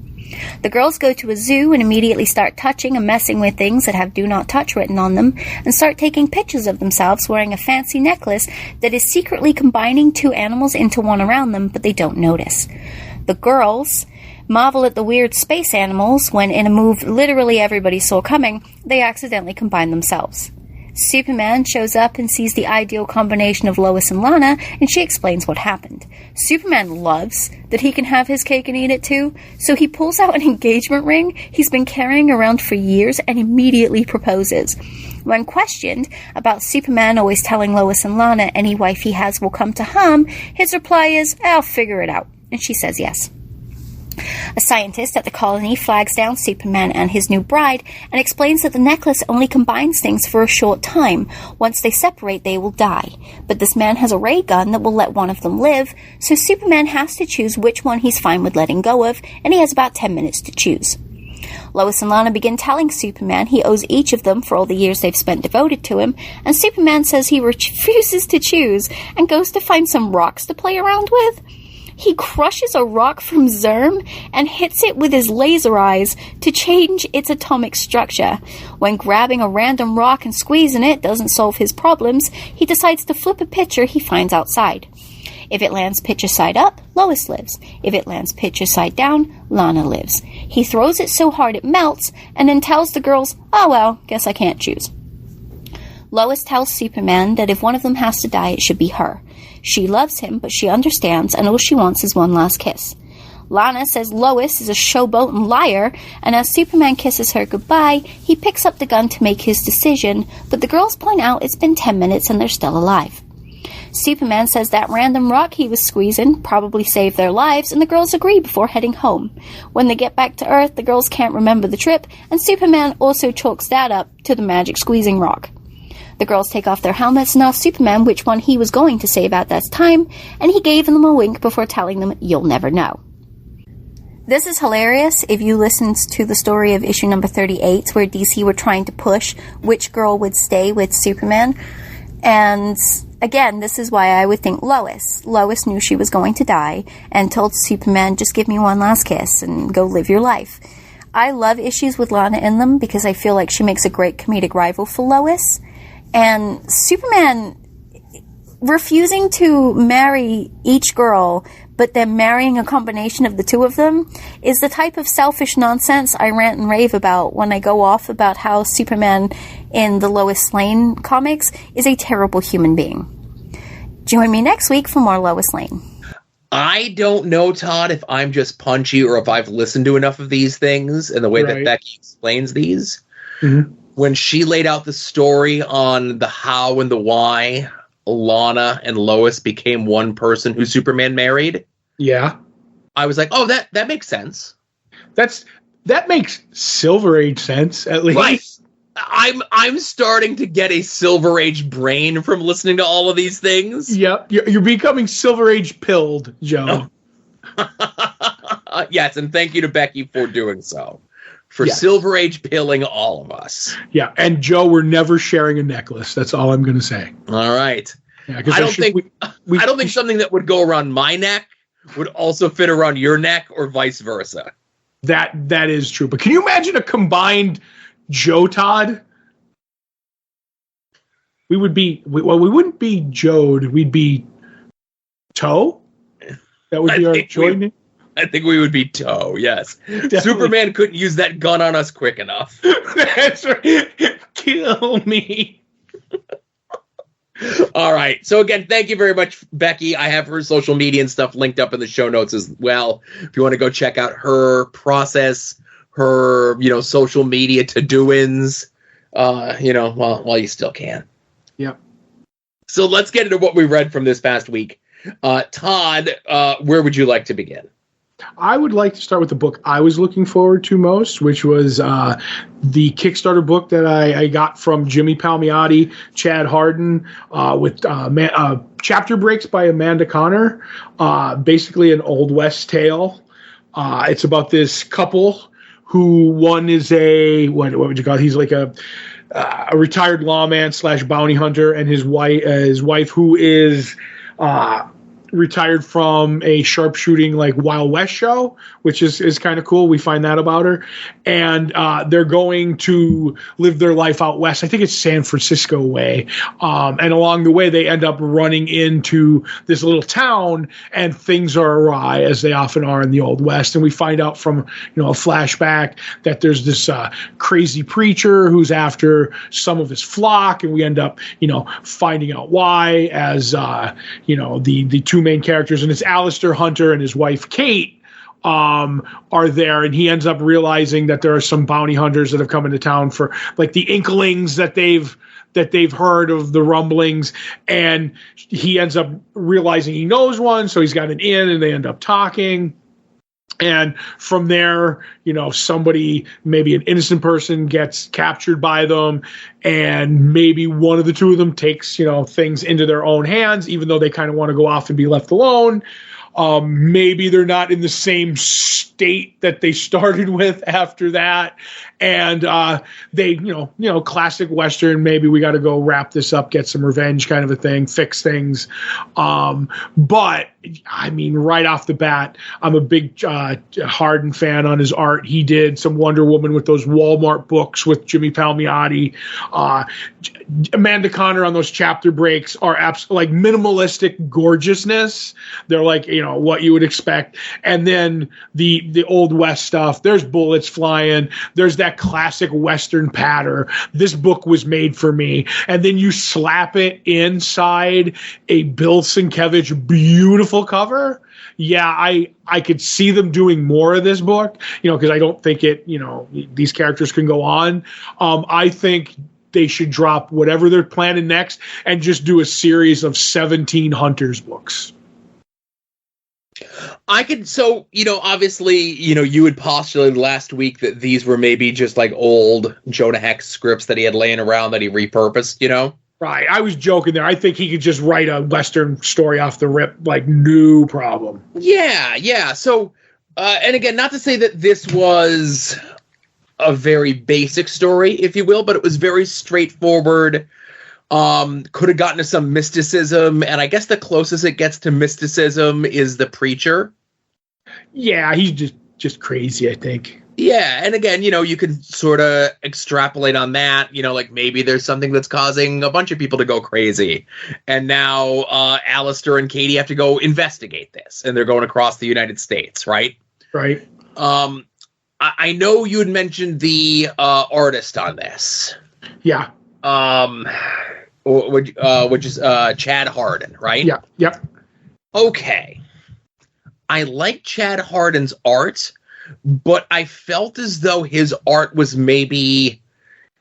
The girls go to a zoo and immediately start touching and messing with things that have do not touch written on them, and start taking pictures of themselves wearing a fancy necklace that is secretly combining 2 animals into one around them, but they don't notice. The girls marvel at the weird space animals when, in a move literally everybody saw coming, they accidentally combine themselves. Superman shows up and sees the ideal combination of Lois and Lana, and she explains what happened. Superman loves that he can have his cake and eat it too, so he pulls out an engagement ring he's been carrying around for years and immediately proposes. When questioned about Superman always telling Lois and Lana any wife he has will come to harm, his reply is, I'll figure it out, and she says yes. A scientist at the colony flags down Superman and his new bride and explains that the necklace only combines things for a short time. Once they separate, they will die. But this man has a ray gun that will let one of them live, so Superman has to choose which one he's fine with letting go of, and he has about 10 minutes to choose. Lois and Lana begin telling Superman he owes each of them for all the years they've spent devoted to him, and Superman says he refuses to choose and goes to find some rocks to play around with. He crushes a rock from Zerm and hits it with his laser eyes to change its atomic structure. When grabbing a random rock and squeezing it doesn't solve his problems, he decides to flip a picture he finds outside. If it lands picture side up, Lois lives. If it lands picture side down, Lana lives. He throws it so hard it melts and then tells the girls, oh well, guess I can't choose. Lois tells Superman that if one of them has to die, it should be her. She loves him, but she understands, and all she wants is one last kiss. Lana says Lois is a showboat and liar, and as Superman kisses her goodbye, he picks up the gun to make his decision, but the girls point out it's been 10 minutes and they're still alive. Superman says that random rock he was squeezing probably saved their lives, and the girls agree before heading home. When they get back to Earth, the girls can't remember the trip, and Superman also chalks that up to the magic squeezing rock. The girls take off their helmets and ask Superman which one he was going to save at that time, and he gave them a wink before telling them, "You'll never know." This is hilarious if you listened to the story of issue number 38, where DC were trying to push which girl would stay with Superman. And again, this is why I would think Lois. Lois knew she was going to die and told Superman, "Just give me one last kiss and go live your life." I love issues with Lana in them because I feel like she makes a great comedic rival for Lois. And Superman refusing to marry each girl, but then marrying a combination of the two of them, is the type of selfish nonsense I rant and rave about when I go off about how Superman in the Lois Lane comics is a terrible human being. Join me next week for more Lois Lane. I don't know, Todd, if I'm just punchy or if I've listened to enough of these things and the way that Beckie explains these. Mm-hmm. When she laid out the story on the how and the why Lana and Lois became one person who Superman married. Yeah. I was like, oh, that makes sense. That makes Silver Age sense, at least. Right. I'm starting to get a Silver Age brain from listening to all of these things. Yep. You're becoming Silver Age pilled, Joe. Yes, and thank you to Beckie for doing so. For Silver Age pilling all of us. Yeah, and Joe, we're never sharing a necklace. That's all I'm going to say. All right. Yeah, I don't think something that would go around my neck would also fit around your neck or vice versa. That is true. But can you imagine a combined Joe Todd? We wouldn't be Jode. We'd be Toe. That would be our joint name. I think we would be Toe, yes. Definitely. Superman couldn't use that gun on us quick enough. That's right. Kill me. All right. So again, thank you very much, Beckie. I have her social media and stuff linked up in the show notes as well. If you want to go check out her process, her, social media to-doings, while you still can. Yep. So let's get into what we read from this past week. Todd, where would you like to begin? I would like to start with the book I was looking forward to most, which was the Kickstarter book that I got from Jimmy Palmiotti, Chad Hardin, with chapter breaks by Amanda Connor, basically an Old West tale. It's about this couple who one is what would you call it? He's like a retired lawman / bounty hunter, and his wife who is retired from a sharpshooting Wild West show, which is kind of cool. We find that about her. And they're going to live their life out west. I think it's San Francisco way. And along the way, they end up running into this little town, and things are awry, as they often are in the Old West. And we find out from a flashback that there's this crazy preacher who's after some of his flock, and we end up finding out why as the two main characters, and it's Alistair Hunter and his wife Kate are there, and he ends up realizing that there are some bounty hunters that have come into town for the inklings that they've heard of the rumblings, and he ends up realizing he knows one, so he's got an in, and they end up talking. And from there, somebody, maybe an innocent person, gets captured by them, and maybe one of the two of them takes, things into their own hands, even though they kind of want to go off and be left alone. Maybe they're not in the same state that they started with after that. And they, classic Western, maybe we got to go wrap this up, get some revenge kind of a thing, fix things. But, I mean, right off the bat, I'm a big Hardin fan on his art. He did some Wonder Woman with those Walmart books with Jimmy Palmiotti. Amanda Connor on those chapter breaks are minimalistic gorgeousness. They're what you would expect. And then the Old West stuff, there's bullets flying. There's that classic Western patter. This book was made for me. And then you slap it inside a Bill Sienkiewicz beautiful cover. Yeah, I could see them doing more of this book, because I don't think these characters can go on. I think they should drop whatever they're planning next and just do a series of 17 Hunters books. I could, obviously, you had postulated last week that these were maybe just old Jonah Hex scripts that he had laying around that he repurposed, Right. I was joking there. I think he could just write a Western story off the rip, like, no problem. Yeah. So, and again, not to say that this was a very basic story, if you will, but it was very straightforward. Could have gotten to some mysticism, and I guess the closest it gets to mysticism is the preacher. Yeah, he's just crazy, I think. Yeah, and again, you can sort of extrapolate on that, like maybe there's something that's causing a bunch of people to go crazy. And now Alistair and Katie have to go investigate this, and they're going across the United States, right? Right. I know you had mentioned the artist on this. Yeah. Which is Chad Hardin, right? Yeah. Yep. Okay. I like Chad Hardin's art, but I felt as though his art was maybe,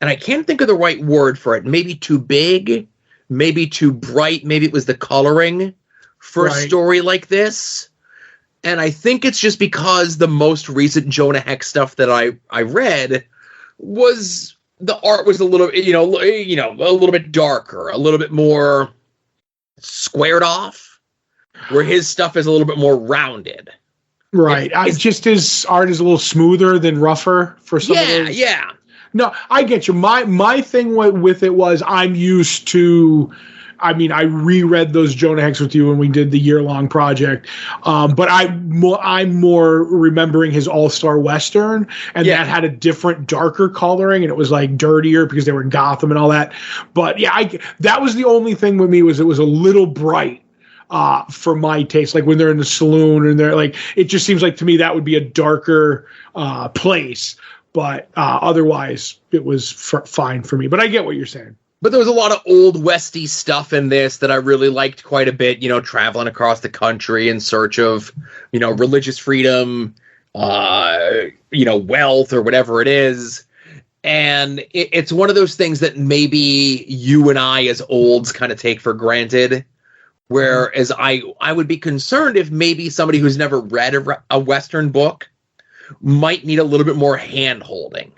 and I can't think of the right word for it, maybe too big, maybe too bright, maybe it was the coloring for a story like this. And I think it's just because the most recent Jonah Hex stuff that I read was the art was a little, a little bit darker, a little bit more squared off, where his stuff is a little bit more rounded. Right. Just his art is a little smoother than rougher for some of those. Yeah. No, I get you. My thing with it was I'm used to. I mean, I reread those Jonah Hex with you when we did the year-long project, but I'm more remembering his All-Star Western, and that had a different, darker coloring, and it was like dirtier because they were in Gotham and all that. But yeah, that was the only thing with me was it was a little bright. For my taste, like when they're in the saloon and they're like, it just seems like to me that would be a darker place. But otherwise, it was fine for me. But I get what you're saying. But there was a lot of old Westy stuff in this that I really liked quite a bit. Traveling across the country in search of, religious freedom, wealth or whatever it is. And it's one of those things that maybe you and I as olds kind of take for granted. Whereas I would be concerned if maybe somebody who's never read a Western book might need a little bit more hand-holding.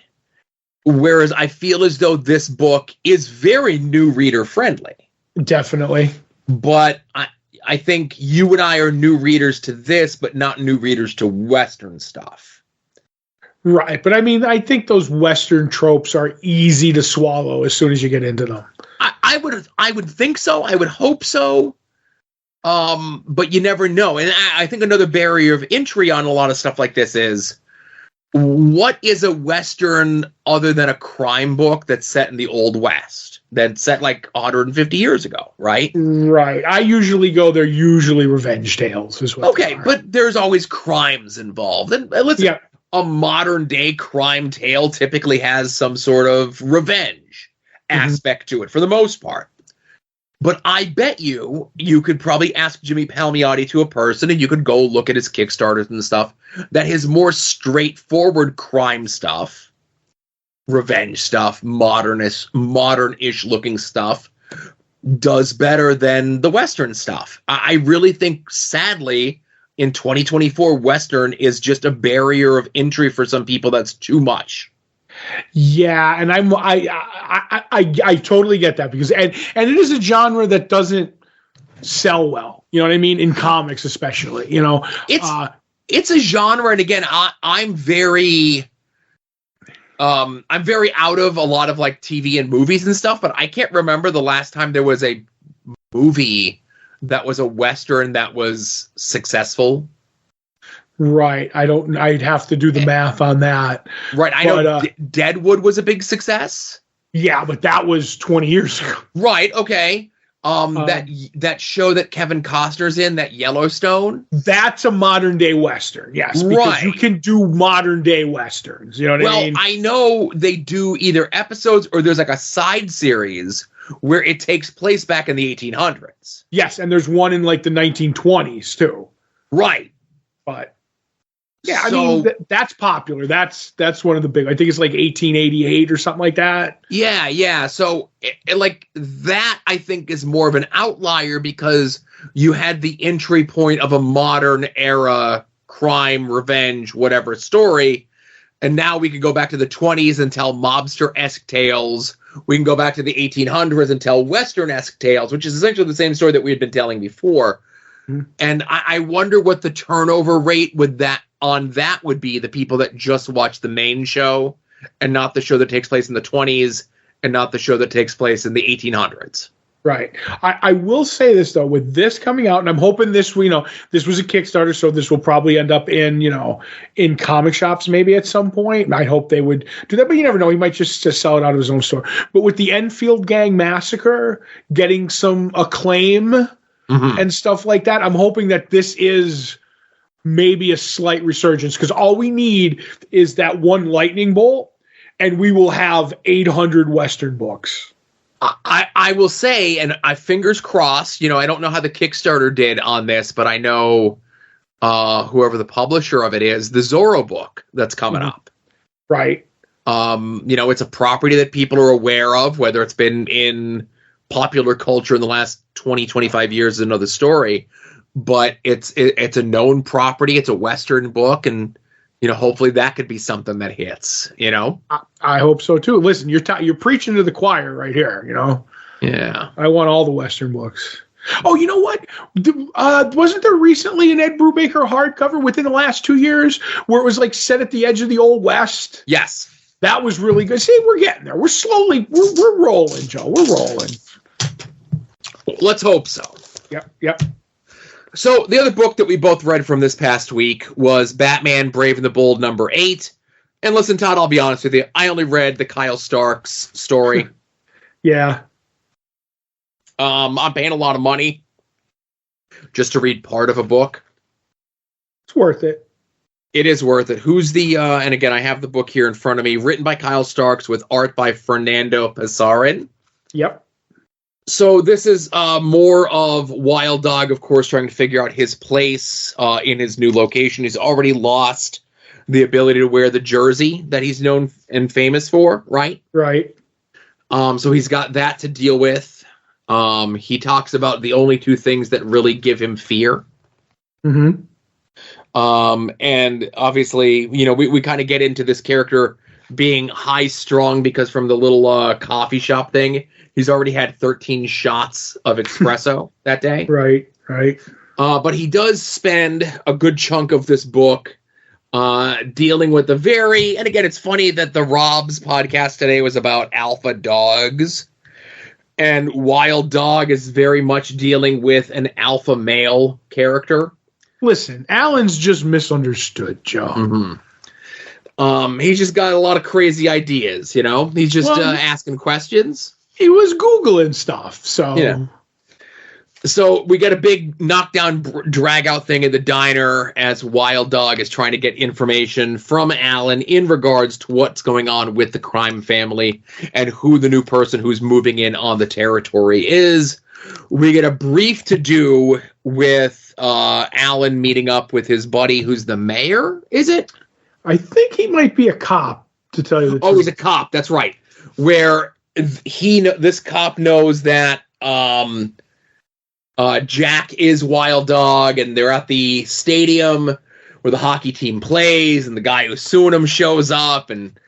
Whereas I feel as though this book is very new reader friendly. Definitely. But I think you and I are new readers to this, but not new readers to Western stuff. Right. But I mean, I think those Western tropes are easy to swallow as soon as you get into them. I would think so. I would hope so. But you never know. And I think another barrier of entry on a lot of stuff like this is, what is a Western other than a crime book that's set in the Old West? That's set like 150 years ago, right? Right. I usually go, they're usually revenge tales as well. Okay, but there's always crimes involved. And listen, a modern day crime tale typically has some sort of revenge aspect to it for the most part. But I bet you could probably ask Jimmy Palmiotti to a person, and you could go look at his Kickstarters and stuff, that his more straightforward crime stuff, revenge stuff, modern-ish looking stuff, does better than the Western stuff. I really think, sadly, in 2024, Western is just a barrier of entry for some people that's too much. Yeah, and I totally get that because and it is a genre that doesn't sell well. You know what I mean? In comics, especially. It's a genre, and again, I'm very out of a lot of like TV and movies and stuff, but I can't remember the last time there was a movie that was a Western that was successful. Right. I'd have to do the math on that. Right. I know Deadwood was a big success. Yeah, but that was 20 years ago. Right. Okay. That show that Kevin Costner's in, that Yellowstone. That's a modern day Western. Yes. Because you can do modern day Westerns. You know what I mean? Well, I know they do either episodes or there's like a side series where it takes place back in the 1800s. Yes. And there's one in like the 1920s too. Right. But yeah, I mean, that's popular. That's one of the big, I think it's like 1888 or something like that. Yeah. So like that, I think is more of an outlier because you had the entry point of a modern era crime, revenge, whatever story. And now we could go back to the 20s and tell mobster-esque tales We can go back to the 1800s and tell Western-esque tales, which is essentially the same story that we had been telling before. And I wonder what the turnover rate would be, the people that just watch the main show and not the show that takes place in the 20s and not the show that takes place in the 1800s. Right. I will say this, though, with this coming out, and I'm hoping this, this was a Kickstarter, so this will probably end up in comic shops maybe at some point. And I hope they would do that, but you never know. He might just sell it out of his own store. But with the Enfield Gang Massacre getting some acclaim and stuff like that, I'm hoping that this is maybe a slight resurgence, because all we need is that one lightning bolt, and we will have 800 Western books. I will say, and I fingers crossed, I don't know how the Kickstarter did on this, but I know whoever the publisher of it is, the Zorro book that's coming up. Right. It's a property that people are aware of, whether it's been in popular culture in the last 20, 25 years is another story, but it's a known property. It's a Western book, and hopefully that could be something that hits, I hope so too. Listen, you're preaching to the choir right here, Yeah. I want all the Western books. Oh, you know what? Wasn't there recently an Ed Brubaker hardcover within the last 2 years where it was like set at the edge of the Old West? Yes. That was really good. See, we're getting there. We're rolling, Joe. We're rolling. Let's hope so. Yep. So the other book that we both read from this past week was Batman Brave and the Bold #8. And listen, Todd, I'll be honest with you. I only read the Kyle Starks story. Yeah. I'm paying a lot of money just to read part of a book. It's worth it. It is worth it. Who's the, and again, I have the book here in front of me, written by Kyle Starks with art by Fernando Pesarin. Yep. So this is more of Wild Dog, of course, trying to figure out his place in his new location. He's already lost the ability to wear the jersey that he's known and famous for, right? Right. So he's got that to deal with. He talks about the only two things that really give him fear. Mm-hmm. And obviously, we kind of get into this character being high-strung because from the little coffee shop thing, he's already had 13 shots of espresso that day. Right. But he does spend a good chunk of this book dealing with and again, it's funny that the Rob's podcast today was about alpha dogs. And Wild Dog is very much dealing with an alpha male character. Listen, Alan's just misunderstood, Joe. Mm-hmm. He's just got a lot of crazy ideas, He's just asking questions. He was Googling stuff, so... Yeah. So we get a big knockdown, drag-out thing in the diner as Wild Dog is trying to get information from Alan in regards to what's going on with the crime family and who the new person who's moving in on the territory is. We get a brief to-do with Alan meeting up with his buddy who's the mayor, is it? I think he might be a cop, to tell you the truth. Oh, he's a cop, that's right. Where this cop knows that... Jack is Wild Dog, and they're at the stadium where the hockey team plays, and the guy who's suing him shows up, and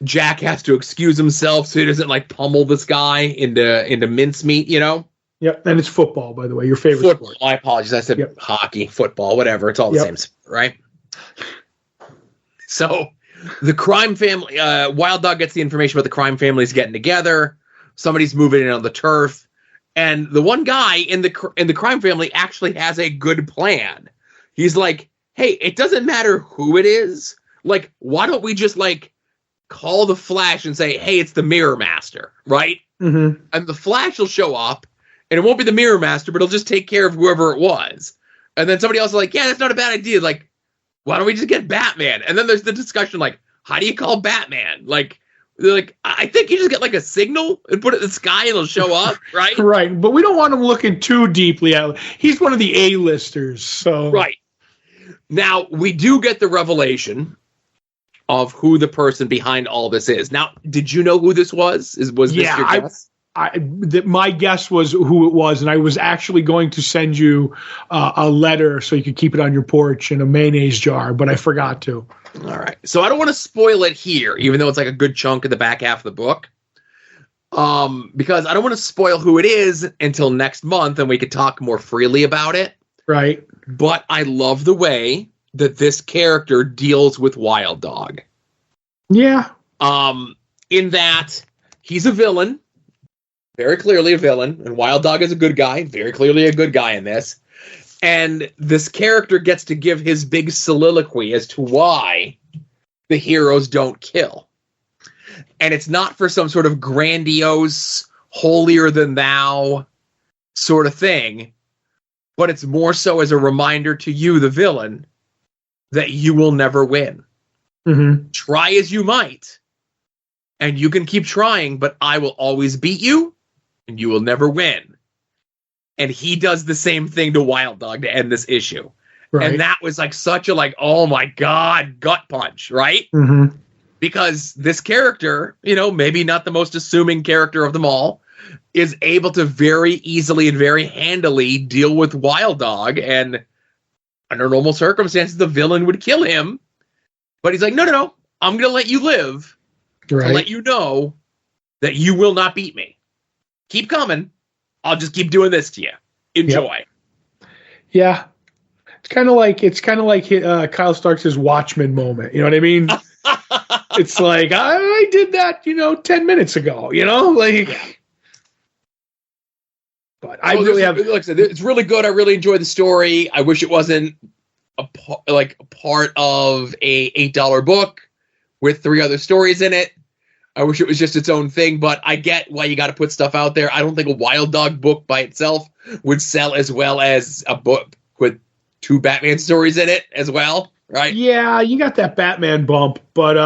Jack has to excuse himself so he doesn't pummel this guy into mincemeat, Yep, and it's football, by the way, your favorite football. sport. I apologize. I said hockey, football, whatever. It's all the same sport, right? So the crime family, Wild Dog gets the information about the crime families getting together. Somebody's moving in on the turf. And the one guy in the crime family actually has a good plan. He's like, hey, it doesn't matter who it is. Why don't we just call the Flash and say, hey, it's the Mirror Master, right? Mm-hmm. And the Flash will show up, and it won't be the Mirror Master, but he'll just take care of whoever it was. And then somebody else is like, yeah, that's not a bad idea. Why don't we just get Batman? And then there's the discussion, how do you call Batman? They're like, I think you just get a signal and put it in the sky and it'll show up, right? Right, but we don't want him looking too deeply at it. He's one of the A-listers, so... Right. Now, we do get the revelation of who the person behind all this is. Now, did you know who this was? Was this your guess? My guess was who it was, and I was actually going to send you a letter so you could keep it on your porch in a mayonnaise jar, but I forgot to. All right. So I don't want to spoil it here, even though it's a good chunk of the back half of the book. Because I don't want to spoil who it is until next month and we could talk more freely about it. Right. But I love the way that this character deals with Wild Dog. Yeah. In that he's a villain, very clearly a villain, and Wild Dog is a good guy, very clearly a good guy in this. And this character gets to give his big soliloquy as to why the heroes don't kill. And it's not for some sort of grandiose, holier than thou sort of thing, but it's more so as a reminder to you, the villain, that you will never win. Mm-hmm. Try as you might, and you can keep trying, but I will always beat you, and you will never win. And he does the same thing to Wild Dog to end this issue. Right. And that was like such a oh my God, gut punch, right? Mm-hmm. Because this character, maybe not the most assuming character of them all, is able to very easily and very handily deal with Wild Dog. And under normal circumstances, the villain would kill him. But he's like, no, I'm going to let you live to let you know that you will not beat me. Keep coming. I'll just keep doing this to you. Enjoy. Yep. Yeah. It's kind of like Kyle Starks' Watchmen moment. You know what I mean? It's like, I did that, 10 minutes ago, But I really have. Like I said, it's really good. I really enjoy the story. I wish it wasn't a part of a $8 book with 3 other stories in it. I wish it was just its own thing, but I get why you got to put stuff out there. I don't think a Wild Dog book by itself would sell as well as a book with 2 Batman stories in it as well, right? Yeah, you got that Batman bump, but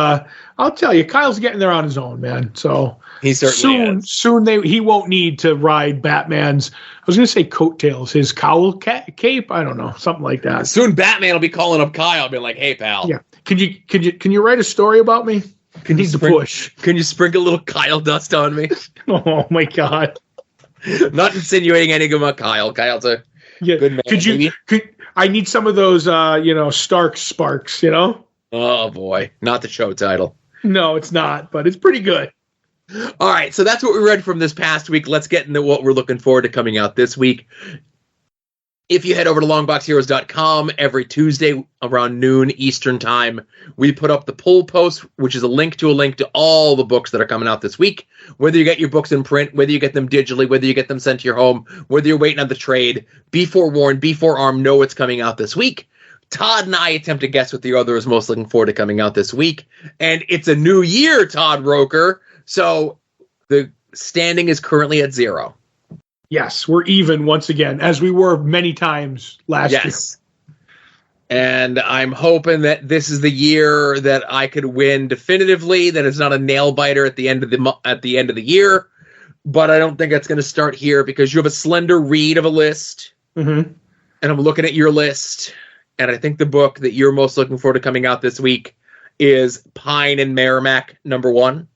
I'll tell you, Kyle's getting there on his own, man. So he certainly is. Soon he won't need to ride Batman's, I was going to say coattails, his cowl cape, I don't know, something like that. Soon Batman will be calling up Kyle, being like, "Hey, pal, yeah, can you write a story about me? Can you sprinkle a little Kyle dust on me?" Oh my God! Not insinuating anything about Kyle. Kyle's a good man. I need some of those, Stark sparks. Oh boy, not the show title. No, it's not, but it's pretty good. All right, so that's what we read from this past week. Let's get into what we're looking forward to coming out this week. If you head over to longboxheroes.com every Tuesday around noon Eastern time, we put up the pull post, which is a link to all the books that are coming out this week. Whether you get your books in print, whether you get them digitally, whether you get them sent to your home, whether you're waiting on the trade, be forewarned, be forearmed, know what's coming out this week. Todd and I attempt to guess what the other is most looking forward to coming out this week. And it's a new year, Todd Roker. So the standing is currently at 0. Yes, we're even once again, as we were many times last year. And I'm hoping that this is the year that I could win definitively, that it's not a nail biter at the end of the year. But I don't think that's going to start here because you have a slender read of a list. Mm-hmm. And I'm looking at your list. And I think the book that you're most looking forward to coming out this week is Pine and Merrimack #1.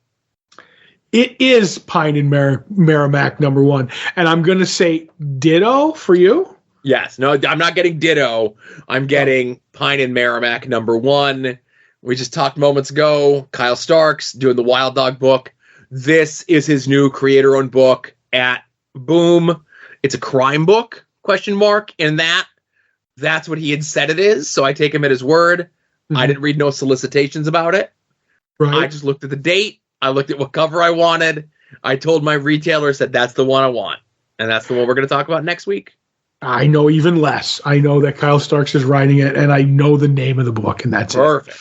It is Pine and Merrimack #1. And I'm going to say ditto for you. Yes. No, I'm not getting ditto. I'm getting Pine and Merrimack #1. We just talked moments ago. Kyle Starks doing the Wild Dog book. This is his new creator-owned book at Boom. It's a crime book, ? And that's what he had said it is. So I take him at his word. Mm-hmm. I didn't read no solicitations about it. Right. I just looked at the date. I looked at what cover I wanted. I told my retailer, said that's the one I want. And that's the one we're going to talk about next week. I know even less. I know that Kyle Starks is writing it, and I know the name of the book, and that's perfect.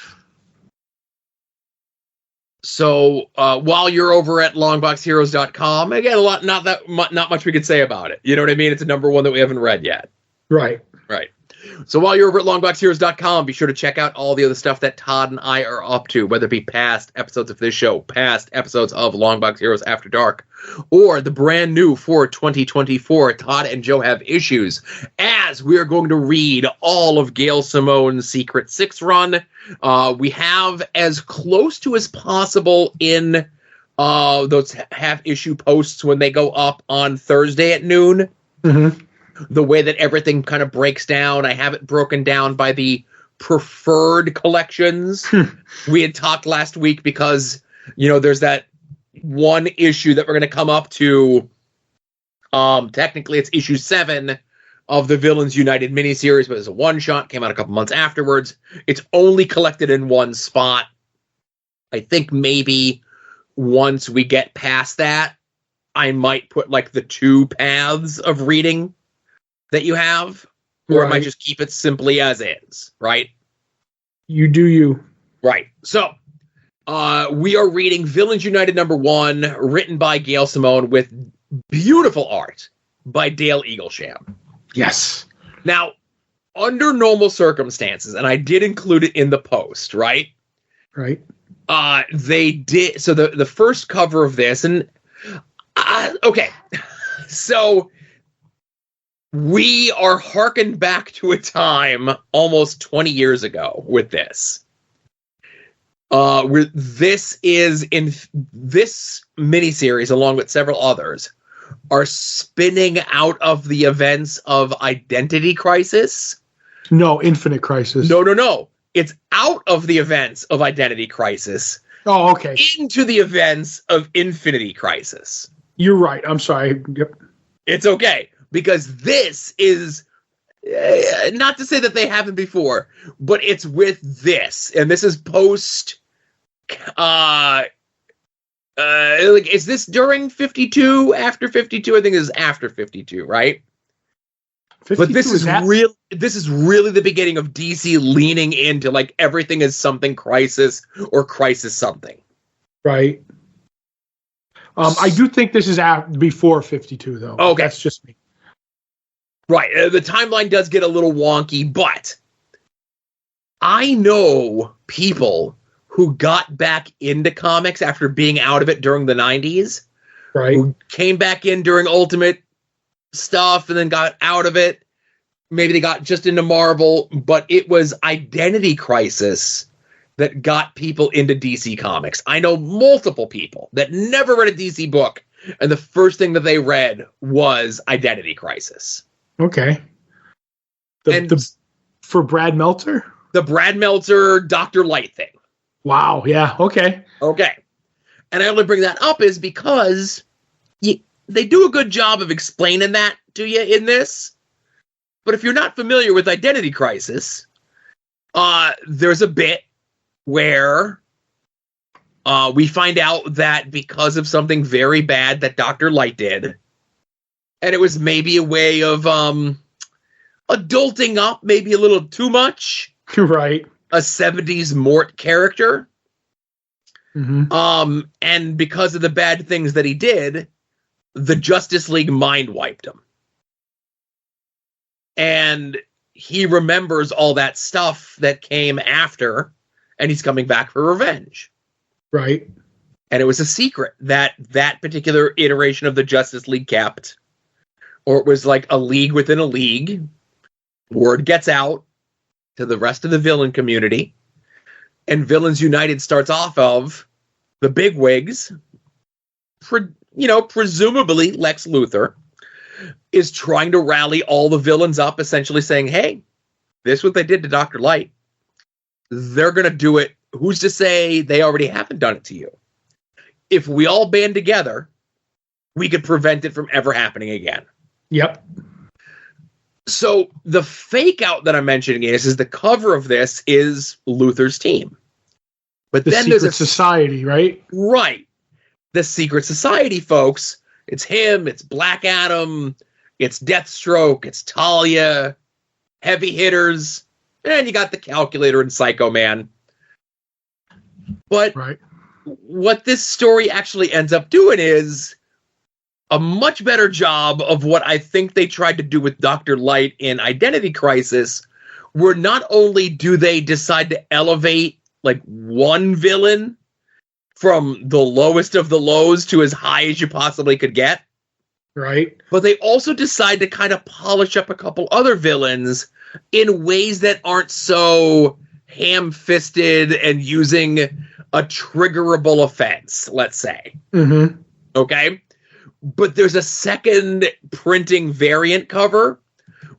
So while you're over at longboxheroes.com, again, not much we could say about it. You know what I mean? It's a #1 that we haven't read yet. Right. So while you're over at longboxheroes.com, be sure to check out all the other stuff that Todd and I are up to, whether it be past episodes of this show, past episodes of Longbox Heroes After Dark, or the brand new for 2024, Todd and Joe Have Issues, as we are going to read all of Gail Simone's Secret 6 run. We have as close to as possible in those half-issue posts when they go up on Thursday at noon. Mm-hmm. The way that everything kind of breaks down. I have it broken down by the preferred collections. We had talked last week because, there's that one issue that we're going to come up to. Technically, it's issue 7 of the Villains United miniseries, but it's a one-shot. Came out a couple months afterwards. It's only collected in one spot. I think maybe once we get past that, I might put like the 2 paths of reading that you have, or I might just keep it simply as is, right? You do you. Right. So, we are reading Villains United #1, written by Gail Simone with beautiful art by Dale Eaglesham. Yes. Now, under normal circumstances, and I did include it in the post, right? Right. They did. So the first cover of this, and okay, so we are harkened back to a time almost 20 years ago with this. Where this is in this miniseries, along with several others, are spinning out of the events of Identity Crisis. No, Infinite Crisis. No. It's out of the events of Identity Crisis. Oh, okay. Into the events of Infinity Crisis. You're right. I'm sorry. Yep. It's okay, because this is not to say that they haven't before, but it's with this, and this is post. Is this during 52? After 52? I think this is after 52, right? 52 but this is real. This is really the beginning of DC leaning into like everything is something Crisis or Crisis something. Right. I do think this is before 52, though. Okay, that's just me. Right. The timeline does get a little wonky, but I know people who got back into comics after being out of it during the 90s. Right. Who came back in during Ultimate stuff and then got out of it. Maybe they got just into Marvel, but it was Identity Crisis that got people into DC Comics. I know multiple people that never read a DC book, and the first thing that they read was Identity Crisis. Okay. For Brad Meltzer? The Brad Meltzer Dr. Light thing. Wow, yeah, okay. Okay. And I only bring that up is because they do a good job of explaining that to you in this. But if you're not familiar with Identity Crisis, there's a bit where we find out that because of something very bad that Dr. Light did, and it was maybe a way of adulting up maybe a little too much. Right. A 70s Mort character. Mm-hmm. And because of the bad things that he did, the Justice League mind wiped him. And he remembers all that stuff that came after, and he's coming back for revenge. Right. And it was a secret that particular iteration of the Justice League kept. Or it was like a league within a league. Word gets out to the rest of the villain community, and Villains United starts off of the bigwigs, presumably Lex Luthor, is trying to rally all the villains up, essentially saying, hey, this is what they did to Dr. Light. They're going to do it. Who's to say they already haven't done it to you? If we all band together, we could prevent it from ever happening again. Yep. So the fake out that I'm mentioning is the cover of this is Luthor's team. But then Secret there's Society, right? Right. The Secret Society, folks. It's him, it's Black Adam, it's Deathstroke, it's Talia, heavy hitters, and you got the Calculator and Psycho Man. But what this story actually ends up doing is a much better job of what I think they tried to do with Dr. Light in Identity Crisis, where not only do they decide to elevate like one villain from the lowest of the lows to as high as you possibly could get, right? But they also decide to kind of polish up a couple other villains in ways that aren't so ham-fisted and using a triggerable offense, let's say. Mm-hmm. Okay? But there's a second printing variant cover,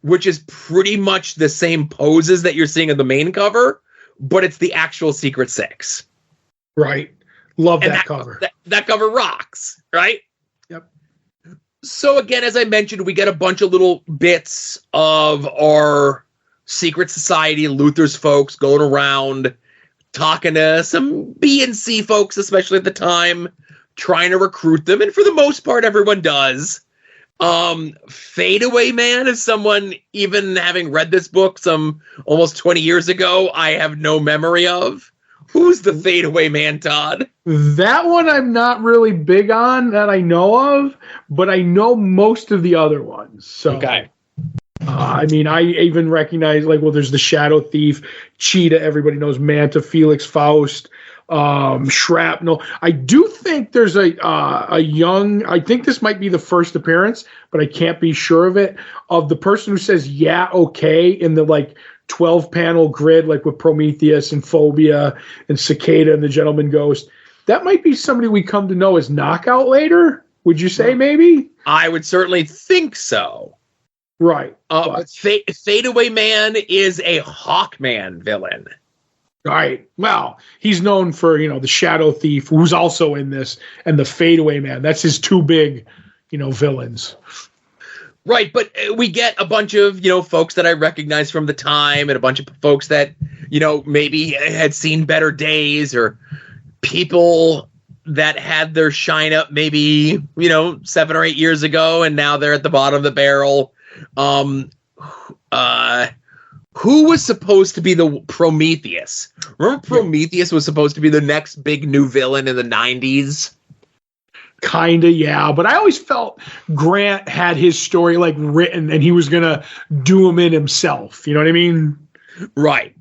which is pretty much the same poses that you're seeing in the main cover, but it's the actual Secret Six. Right. Love And that cover. That cover rocks, right? Yep. So again, as I mentioned, we get a bunch of little bits of our secret society, Luther's folks, going around talking to some B and C folks, especially at the time, trying to recruit them. And for the most part, everyone does. Fadeaway Man is someone, even having read this book some almost 20 years ago, I have no memory of. Who's the Fadeaway Man, Todd? That one I'm not really big on that I know of, but I know most of the other ones. So, Okay. I mean, I even recognize, like, well, there's the Shadow Thief, Cheetah, everybody knows Manta, Felix Faust, Shrapnel. I do think there's a young, I think this might be the first appearance, but I can't be sure of it, of the person who says, yeah, okay, in the, like, 12-panel grid, like with Prometheus and Phobia and Cicada and the Gentleman Ghost. That might be somebody we come to know as Knockout later. Would you say maybe? I would certainly think so. Right. But Fadeaway Man is a Hawkman villain. Right. Well, he's known for, the Shadow Thief, who's also in this, and the Fadeaway Man. That's his two big, villains. Right, but we get a bunch of, folks that I recognize from the time and a bunch of folks that, maybe had seen better days, or people that had their shine up maybe, 7 or 8 years ago, and now they're at the bottom of the barrel. Who was supposed to be the Prometheus? Remember Prometheus was supposed to be the next big new villain in the 90s? Kinda, yeah. But I always felt Grant had his story like written and he was gonna do him in himself. You know what I mean? Right.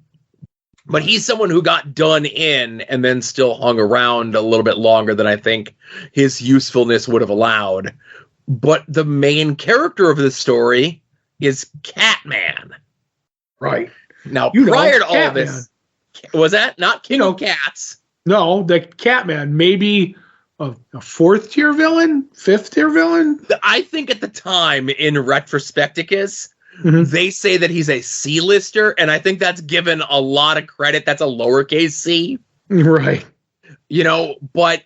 But he's someone who got done in and then still hung around a little bit longer than I think his usefulness would have allowed. But the main character of the story is Catman. Right. Now, prior to all Catman. this, was that not King of Cats? No, the Catman, maybe a fourth-tier villain, fifth-tier villain. I think at the time, in Retrospecticus, they say that he's a C-lister, and I think that's given a lot of credit. That's a lowercase c. Right. But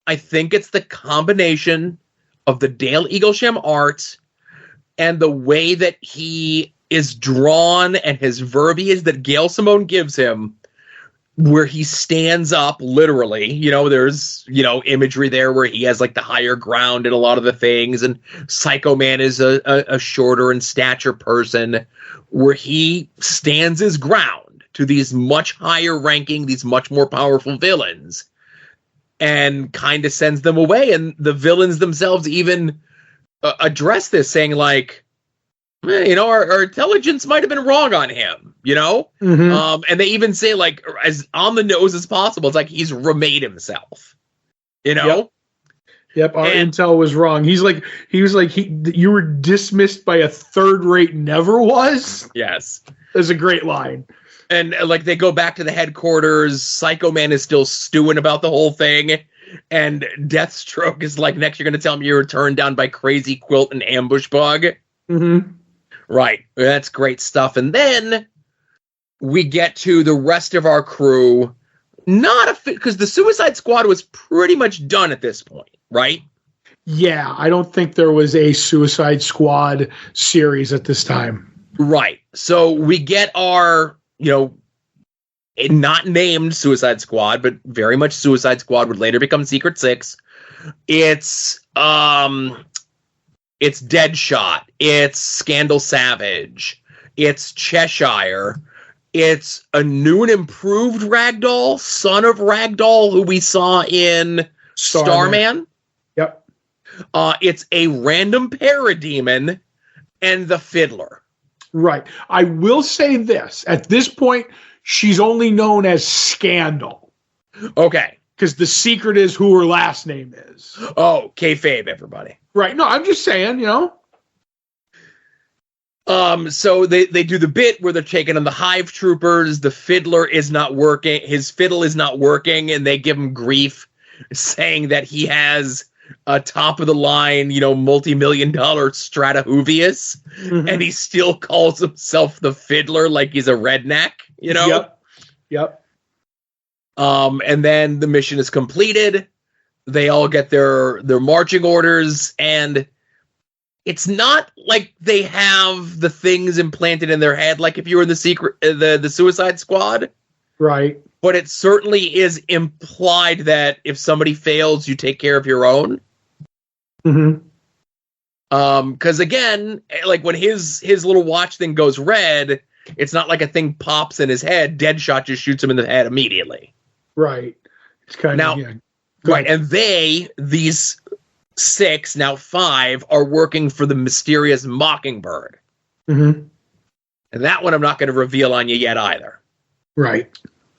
I think it's the combination of the Dale Eaglesham art and the way that he is drawn and his verbiage that Gail Simone gives him, where he stands up literally, there's, imagery there where he has like the higher ground in a lot of the things. And Psycho Man is a shorter in stature person where he stands his ground to these much higher ranking, these much more powerful villains, and kind of sends them away. And the villains themselves even address this, saying like, our intelligence might have been wrong on him, and they even say, like, as on the nose as possible, it's like he's remade himself, Yep, our intel was wrong. He was like, you were dismissed by a third-rate never was. Yes. That's a great line. And like they go back to the headquarters, Psycho Man is still stewing about the whole thing, and Deathstroke is like, next you're going to tell me you were turned down by Crazy Quilt and Ambush Bug. Right. That's great stuff. And then we get to the rest of our crew. Because the Suicide Squad was pretty much done at this point, right? Yeah, I don't think there was a Suicide Squad series at this time. Right. So we get our, not named Suicide Squad, but very much Suicide Squad would later become Secret Six. It's Deadshot. It's Scandal Savage. It's Cheshire. It's a new and improved Ragdoll, son of Ragdoll, who we saw in Starman. Yep. It's a random parademon and the Fiddler. Right. I will say this. At this point, she's only known as Scandal. Okay. Because the secret is who her last name is. Oh, kayfabe, everybody. Right. No, I'm just saying, So they do the bit where they're taking on the Hive Troopers. The Fiddler is not working. His fiddle is not working, and they give him grief, saying that he has a top-of-the-line, multi-million-dollar Stratohovius, and he still calls himself the Fiddler like he's a redneck, Yep. And then the mission is completed. They all get their marching orders, and it's not like they have the things implanted in their head like if you were in the Suicide Squad. Right. But it certainly is implied that if somebody fails, you take care of your own. Mm-hmm. Because again, like when his little watch thing goes red, it's not like a thing pops in his head. Deadshot just shoots him in the head immediately. Right. It's kind of right. And these 6, now 5, are working for the mysterious Mockingbird. Mm-hmm. And that one I'm not going to reveal on you yet either. Right.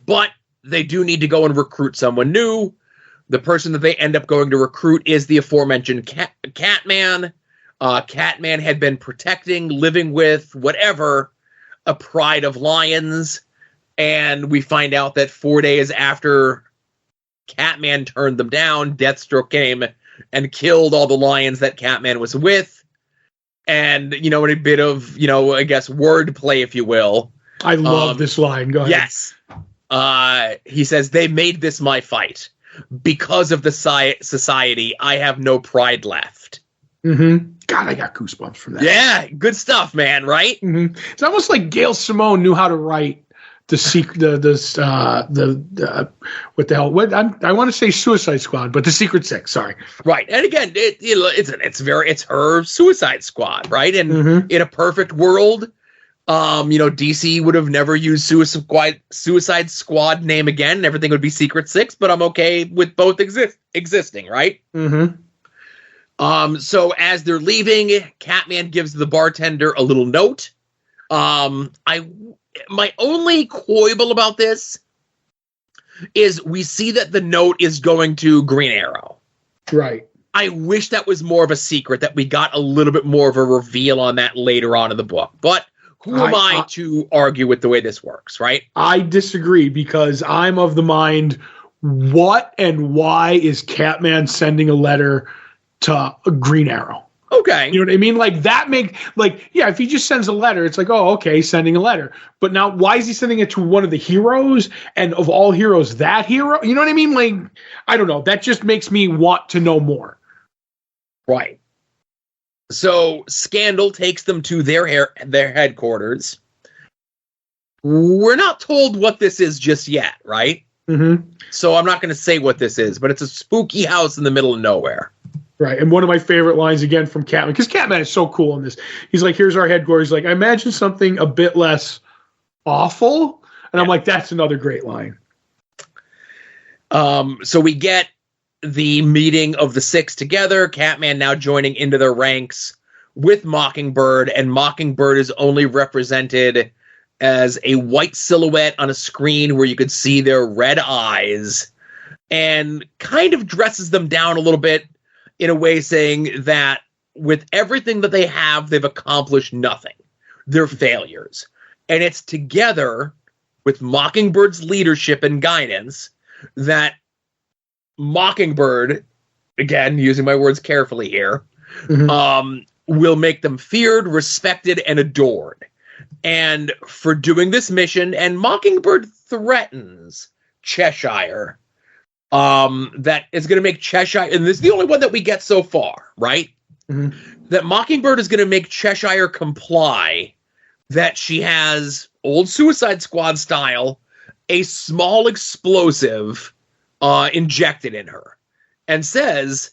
But they do need to go and recruit someone new. The person that they end up going to recruit is the aforementioned Catman. Catman had been protecting, living with, whatever, a pride of lions. And we find out that 4 days after Catman turned them down, Deathstroke came and killed all the lions that Catman was with. And, in a bit of, I guess, wordplay, if you will. I love this line. Go ahead. Yes. He says, they made this my fight. Because of the society, I have no pride left. Mm-hmm. God, I got goosebumps from that. Yeah, good stuff, man, right? Mm-hmm. It's almost like Gail Simone knew how to write what the hell? I want to say Suicide Squad, but the Secret Six. Sorry. Right, and again, it's her Suicide Squad, right? And in a perfect world, DC would have never used Suicide Squad name again. Everything would be Secret Six, but I'm okay with both existing, right? Mm-hmm. So as they're leaving, Catman gives the bartender a little note. My only quibble about this is we see that the note is going to Green Arrow. Right. I wish that was more of a secret, that we got a little bit more of a reveal on that later on in the book. But who am I to argue with the way this works, right? I disagree, because I'm of the mind, what and why is Catman sending a letter to Green Arrow? Okay. You know what I mean? Like, if he just sends a letter, it's like, oh, okay, sending a letter. But now, why is he sending it to one of the heroes? And of all heroes, that hero? You know what I mean? Like, I don't know. That just makes me want to know more. Right. So, Scandal takes them to their headquarters. We're not told what this is just yet, right? Mm-hmm. So, I'm not going to say what this is, but it's a spooky house in the middle of nowhere. Right, and one of my favorite lines, again, from Catman, because Catman is so cool in this. He's like, here's our headquarters. He's like, I imagine something a bit less awful. And I'm like, that's another great line. So we get the meeting of the 6 together, Catman now joining into their ranks with Mockingbird, and Mockingbird is only represented as a white silhouette on a screen where you could see their red eyes, and kind of dresses them down a little bit, in a way saying that with everything that they have, they've accomplished nothing. They're failures. And it's together with Mockingbird's leadership and guidance that Mockingbird, again, using my words carefully here, will make them feared, respected, and adored. And for doing this mission, and Mockingbird threatens Cheshire, that is going to make Cheshire, and this is the only one that we get so far, right? That Mockingbird is going to make Cheshire comply, that she has, old Suicide Squad style, a small explosive injected in her, and says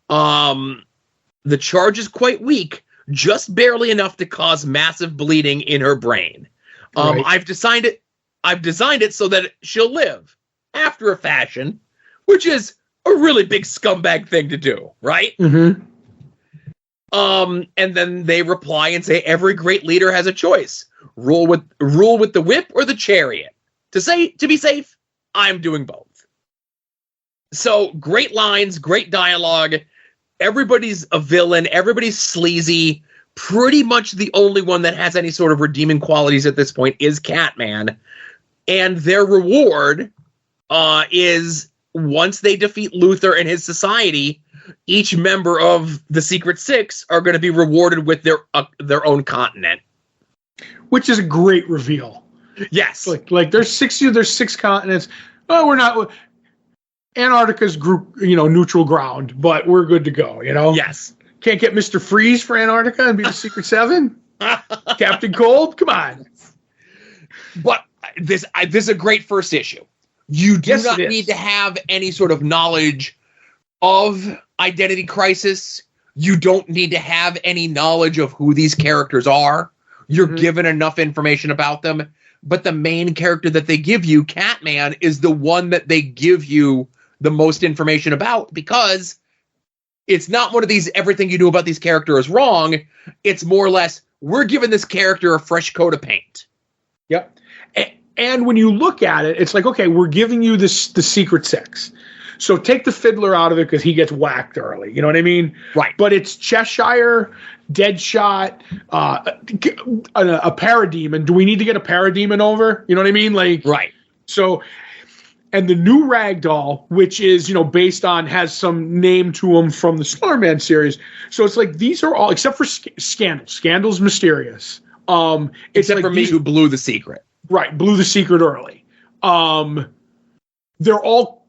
the charge is quite weak, just barely enough to cause massive bleeding in her brain. Right. I've designed it so that she'll live after a fashion, which is a really big scumbag thing to do, right? And then they reply and say, every great leader has a choice. Rule with the whip or the chariot. To be safe, I'm doing both. So, great lines, great dialogue. Everybody's a villain. Everybody's sleazy. Pretty much the only one that has any sort of redeeming qualities at this point is Catman. And their reward is, once they defeat Luthor and his society, each member of the Secret Six are going to be rewarded with their own continent. Which is a great reveal. Yes. Like there's 6 continents. Oh, we're not. Antarctica's group, neutral ground, but we're good to go. Yes. Can't get Mr. Freeze for Antarctica and be the Secret Seven. Captain Cold, come on. But this is a great first issue. You do not need to have any sort of knowledge of Identity Crisis. You don't need to have any knowledge of who these characters are. You're given enough information about them. But the main character that they give you, Catman, is the one that they give you the most information about, because it's not one of these everything you knew about these characters is wrong. It's more or less, we're giving this character a fresh coat of paint. Yep. And when you look at it, it's like, okay, we're giving you the Secret Six. So take the Fiddler out of it because he gets whacked early. You know what I mean? Right. But it's Cheshire, Deadshot, a Parademon. Do we need to get a Parademon over? You know what I mean? Right. So, and the new Ragdoll, which is, based on, has some name to them from the Starman series. So it's like, these are all, except for Scandal. Scandal's mysterious. Except for me, who blew the secret. Right, blew the secret early. They're all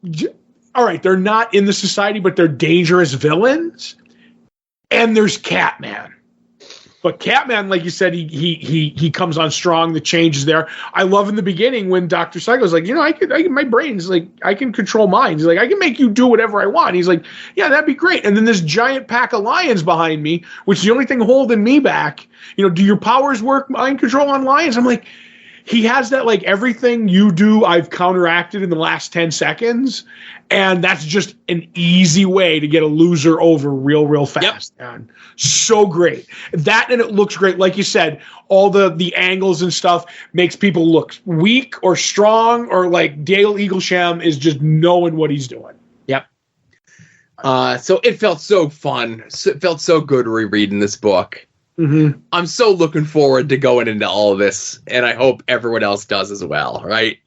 right. They're not in the society, but they're dangerous villains. And there's Catman, but Catman, like you said, he comes on strong. The change is there. I love in the beginning when Dr. Psycho's like, my brain's like, I can control minds. He's like, I can make you do whatever I want. He's like, yeah, that'd be great. And then this giant pack of lions behind me, which is the only thing holding me back. Do your powers work mind control on lions? I'm like, he has that, like, everything you do, I've counteracted in the last 10 seconds. And that's just an easy way to get a loser over real fast. Yep. Man. So great. That, and it looks great. Like you said, all the angles and stuff makes people look weak or strong, or like Dale Eaglesham is just knowing what he's doing. Yep. So it felt so fun. It felt so good rereading this book. Mm-hmm. I'm so looking forward to going into all of this, and I hope everyone else does as well, right?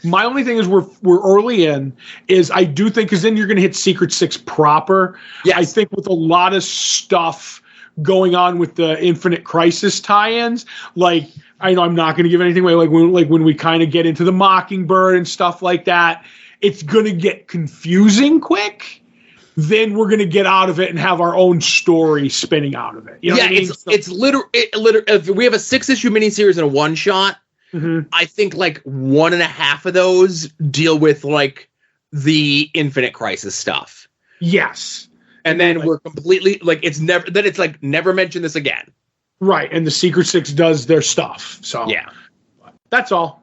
My only thing is we're early in, is I do think, because then you're going to hit Secret Six proper. Yes. I think with a lot of stuff going on with the Infinite Crisis tie-ins, like, I know I'm not going to give anything away, like when we kind of get into the Mockingbird and stuff like that, it's going to get confusing quick. Then we're going to get out of it and have our own story spinning out of it. You know what I mean? It's literally, if we have a 6-issue miniseries and a one-shot, I think like 1.5 of those deal with like the Infinite Crisis stuff. Yes. And then we're completely like, it's never mention this again. Right. And the Secret Six does their stuff. So yeah, that's all.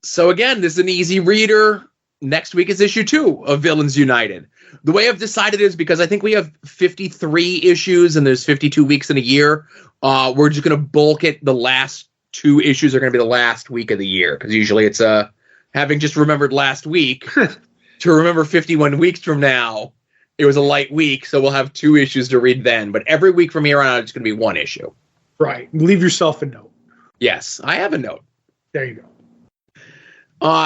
So again, this is an easy reader. Next week is issue 2 of Villains United. The way I've decided is, because I think we have 53 issues and there's 52 weeks in a year, we're just going to bulk it. The last 2 issues are going to be the last week of the year, because usually it's having just remembered last week to remember 51 weeks from now. It was a light week, so we'll have 2 issues to read then. But every week from here on out, it's going to be 1 issue. Right. Leave yourself a note. Yes, I have a note. There you go.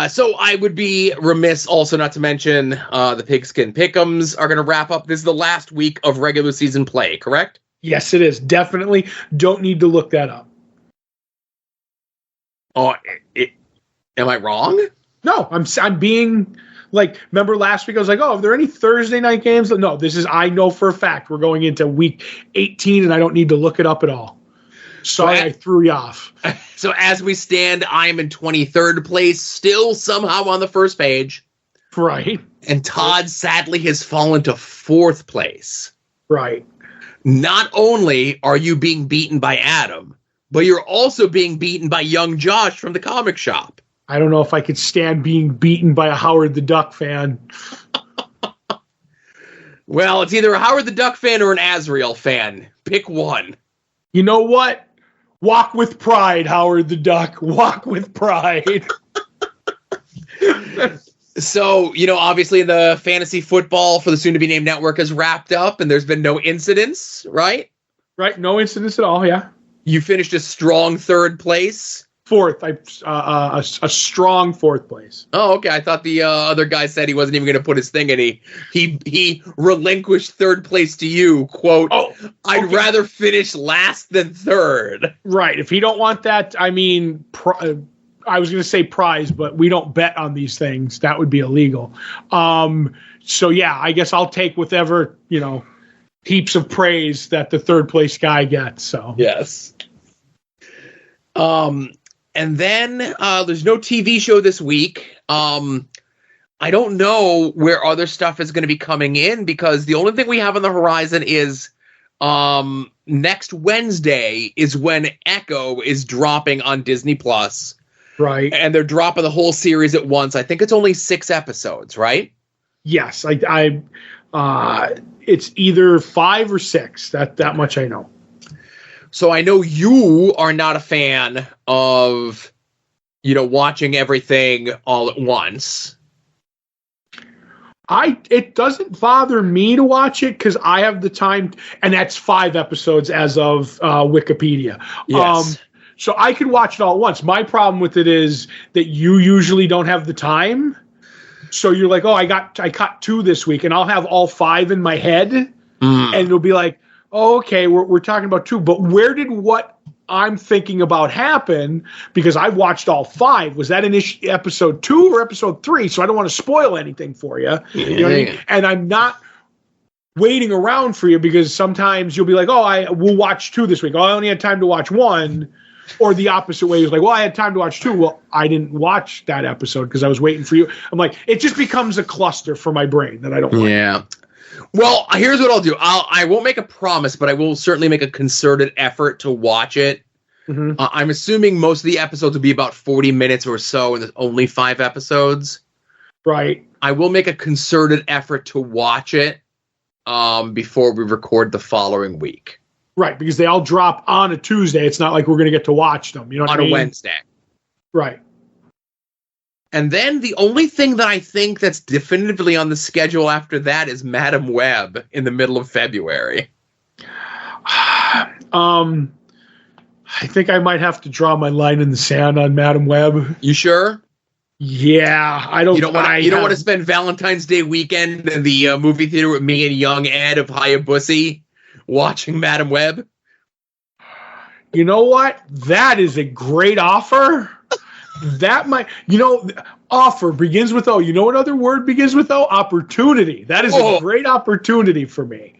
So I would be remiss also not to mention the Pigskin Pick'ems are going to wrap up. This is the last week of regular season play, correct? Yes, it is. Definitely. Don't need to look that up. Oh, am I wrong? No, I'm being like, remember last week I was like, oh, are there any Thursday night games? No, I know for a fact we're going into week 18 and I don't need to look it up at all. Sorry, I threw you off. So as we stand, I'm in 23rd place, still somehow on the first page. Right. And Todd sadly has fallen to 4th place. Right. Not only are you being beaten by Adam, but you're also being beaten by young Josh from the comic shop. I don't know if I could stand being beaten by a Howard the Duck fan. Well, it's either a Howard the Duck fan or an Azrael fan. Pick one. You know what? Walk with pride, Howard the Duck. Walk with pride. So, obviously the fantasy football for the soon-to-be-named network has wrapped up, and there's been no incidents, right? Right, no incidents at all, yeah. You finished a strong 3rd place. 4th, a strong 4th place. Oh, okay. I thought the other guy said he wasn't even going to put his thing in. He relinquished 3rd place to you. Quote, I'd rather finish last than 3rd. Right. If he don't want that, I mean, I was going to say prize, but we don't bet on these things. That would be illegal. So yeah, I guess I'll take whatever, heaps of praise that the third place guy gets. So yes. And then there's no TV show this week. I don't know where other stuff is going to be coming in because the only thing we have on the horizon is next Wednesday is when Echo is dropping on Disney Plus. Right. And they're dropping the whole series at once. I think it's only 6 episodes, right? Yes. It's either 5 or 6. That much I know. So I know you are not a fan of, watching everything all at once. It doesn't bother me to watch it because I have the time, and that's 5 episodes as of Wikipedia. Yes. So I can watch it all at once. My problem with it is that you usually don't have the time. So you're like, oh, I caught 2 this week, and I'll have all 5 in my head, and it'll be like, oh, okay, we're talking about 2, but where did what I'm thinking about happen? Because I've watched all 5. Was that in episode 2 or episode 3? So I don't want to spoil anything for you. You know what I mean? And I'm not waiting around for you because sometimes you'll be like, oh, we'll watch 2 this week. Oh, I only had time to watch 1. Or the opposite way is like, well, I had time to watch 2. Well, I didn't watch that episode because I was waiting for you. I'm like, it just becomes a cluster for my brain that I don't like. Yeah. Well, here's what I'll do. I won't make a promise, but I will certainly make a concerted effort to watch it. Mm-hmm. I'm assuming most of the episodes will be about 40 minutes or so, and there's only 5 episodes. Right. I will make a concerted effort to watch it before we record the following week. Right, because they all drop on a Tuesday. It's not like we're going to get to watch them. You know what I mean? On a Wednesday. Right. And then the only thing that I think that's definitively on the schedule after that is Madam Web in the middle of February. I think I might have to draw my line in the sand on Madam Web. You sure? Yeah, I don't. You don't want to spend Valentine's Day weekend in the movie theater with me and young Ed of Hayabusa watching Madam Web? You know what? That is a great offer. That might, offer begins with O. You know what other word begins with O? Opportunity. That is a great opportunity for me.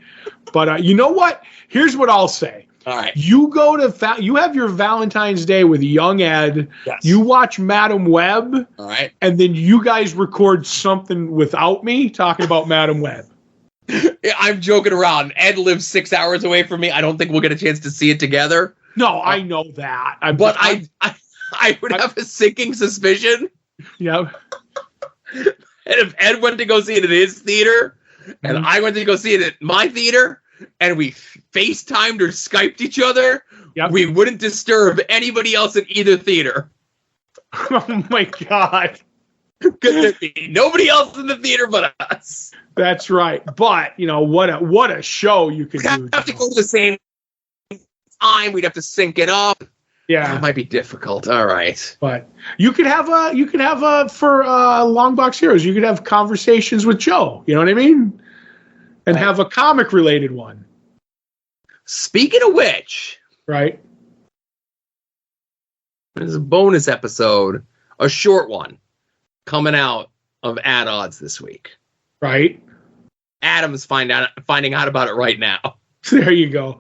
But you know what? Here's what I'll say. All right. You go to you have your Valentine's Day with young Ed. Yes. You watch Madam Web. All right. And then you guys record something without me talking about Madam Web. Yeah, I'm joking around. Ed lives 6 hours away from me. I don't think we'll get a chance to see it together. No, I know that. I would have a sinking suspicion. Yeah. And if Ed went to go see it at his theater, and I went to go see it at my theater, and we FaceTimed or Skyped each other, we wouldn't disturb anybody else in either theater. Oh my God. Because there'd be nobody else in the theater but us. That's right. But, what a show you could do. We'd have to go to the same time. We'd have to sync it up. Yeah. It might be difficult. All right. But you could have for Longbox Heroes, you could have conversations with Joe. You know what I mean? And have a comic related one. Speaking of which. Right. There's a bonus episode, a short one, coming out of At Odds this week. Right. Adam's finding out about it right now. There you go.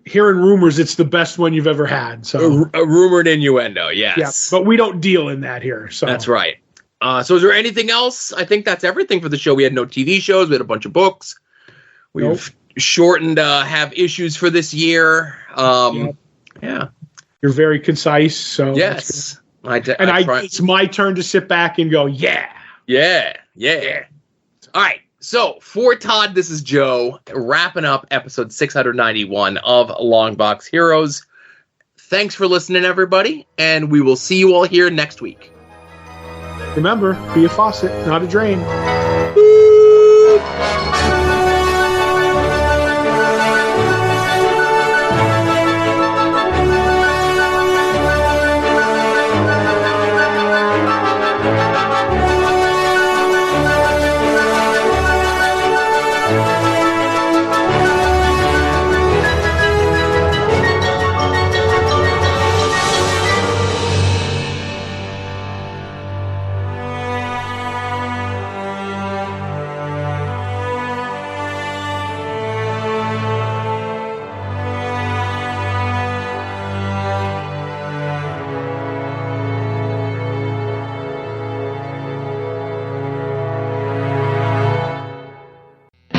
Hearing rumors, it's the best one you've ever had. So a rumored innuendo, yes. Yeah, but we don't deal in that here. So that's right. So is there anything else? I think that's everything for the show. We had no TV shows. We had a bunch of books. We've shortened have issues for this year. Yeah. You're very concise. So yes. It's my turn to sit back and go, yeah. All right. So for Todd, this is Joe wrapping up episode 691 of Longbox Heroes. Thanks for listening, everybody, and we will see you all here next week. Remember, be a faucet, not a drain.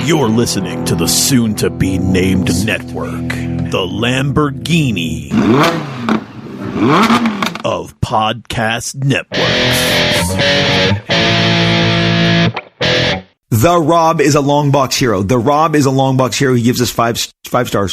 You're listening to the soon-to-be-named network, the Lamborghini of podcast networks. The Rob is a Longbox hero. The Rob is a Longbox hero. He gives us five stars.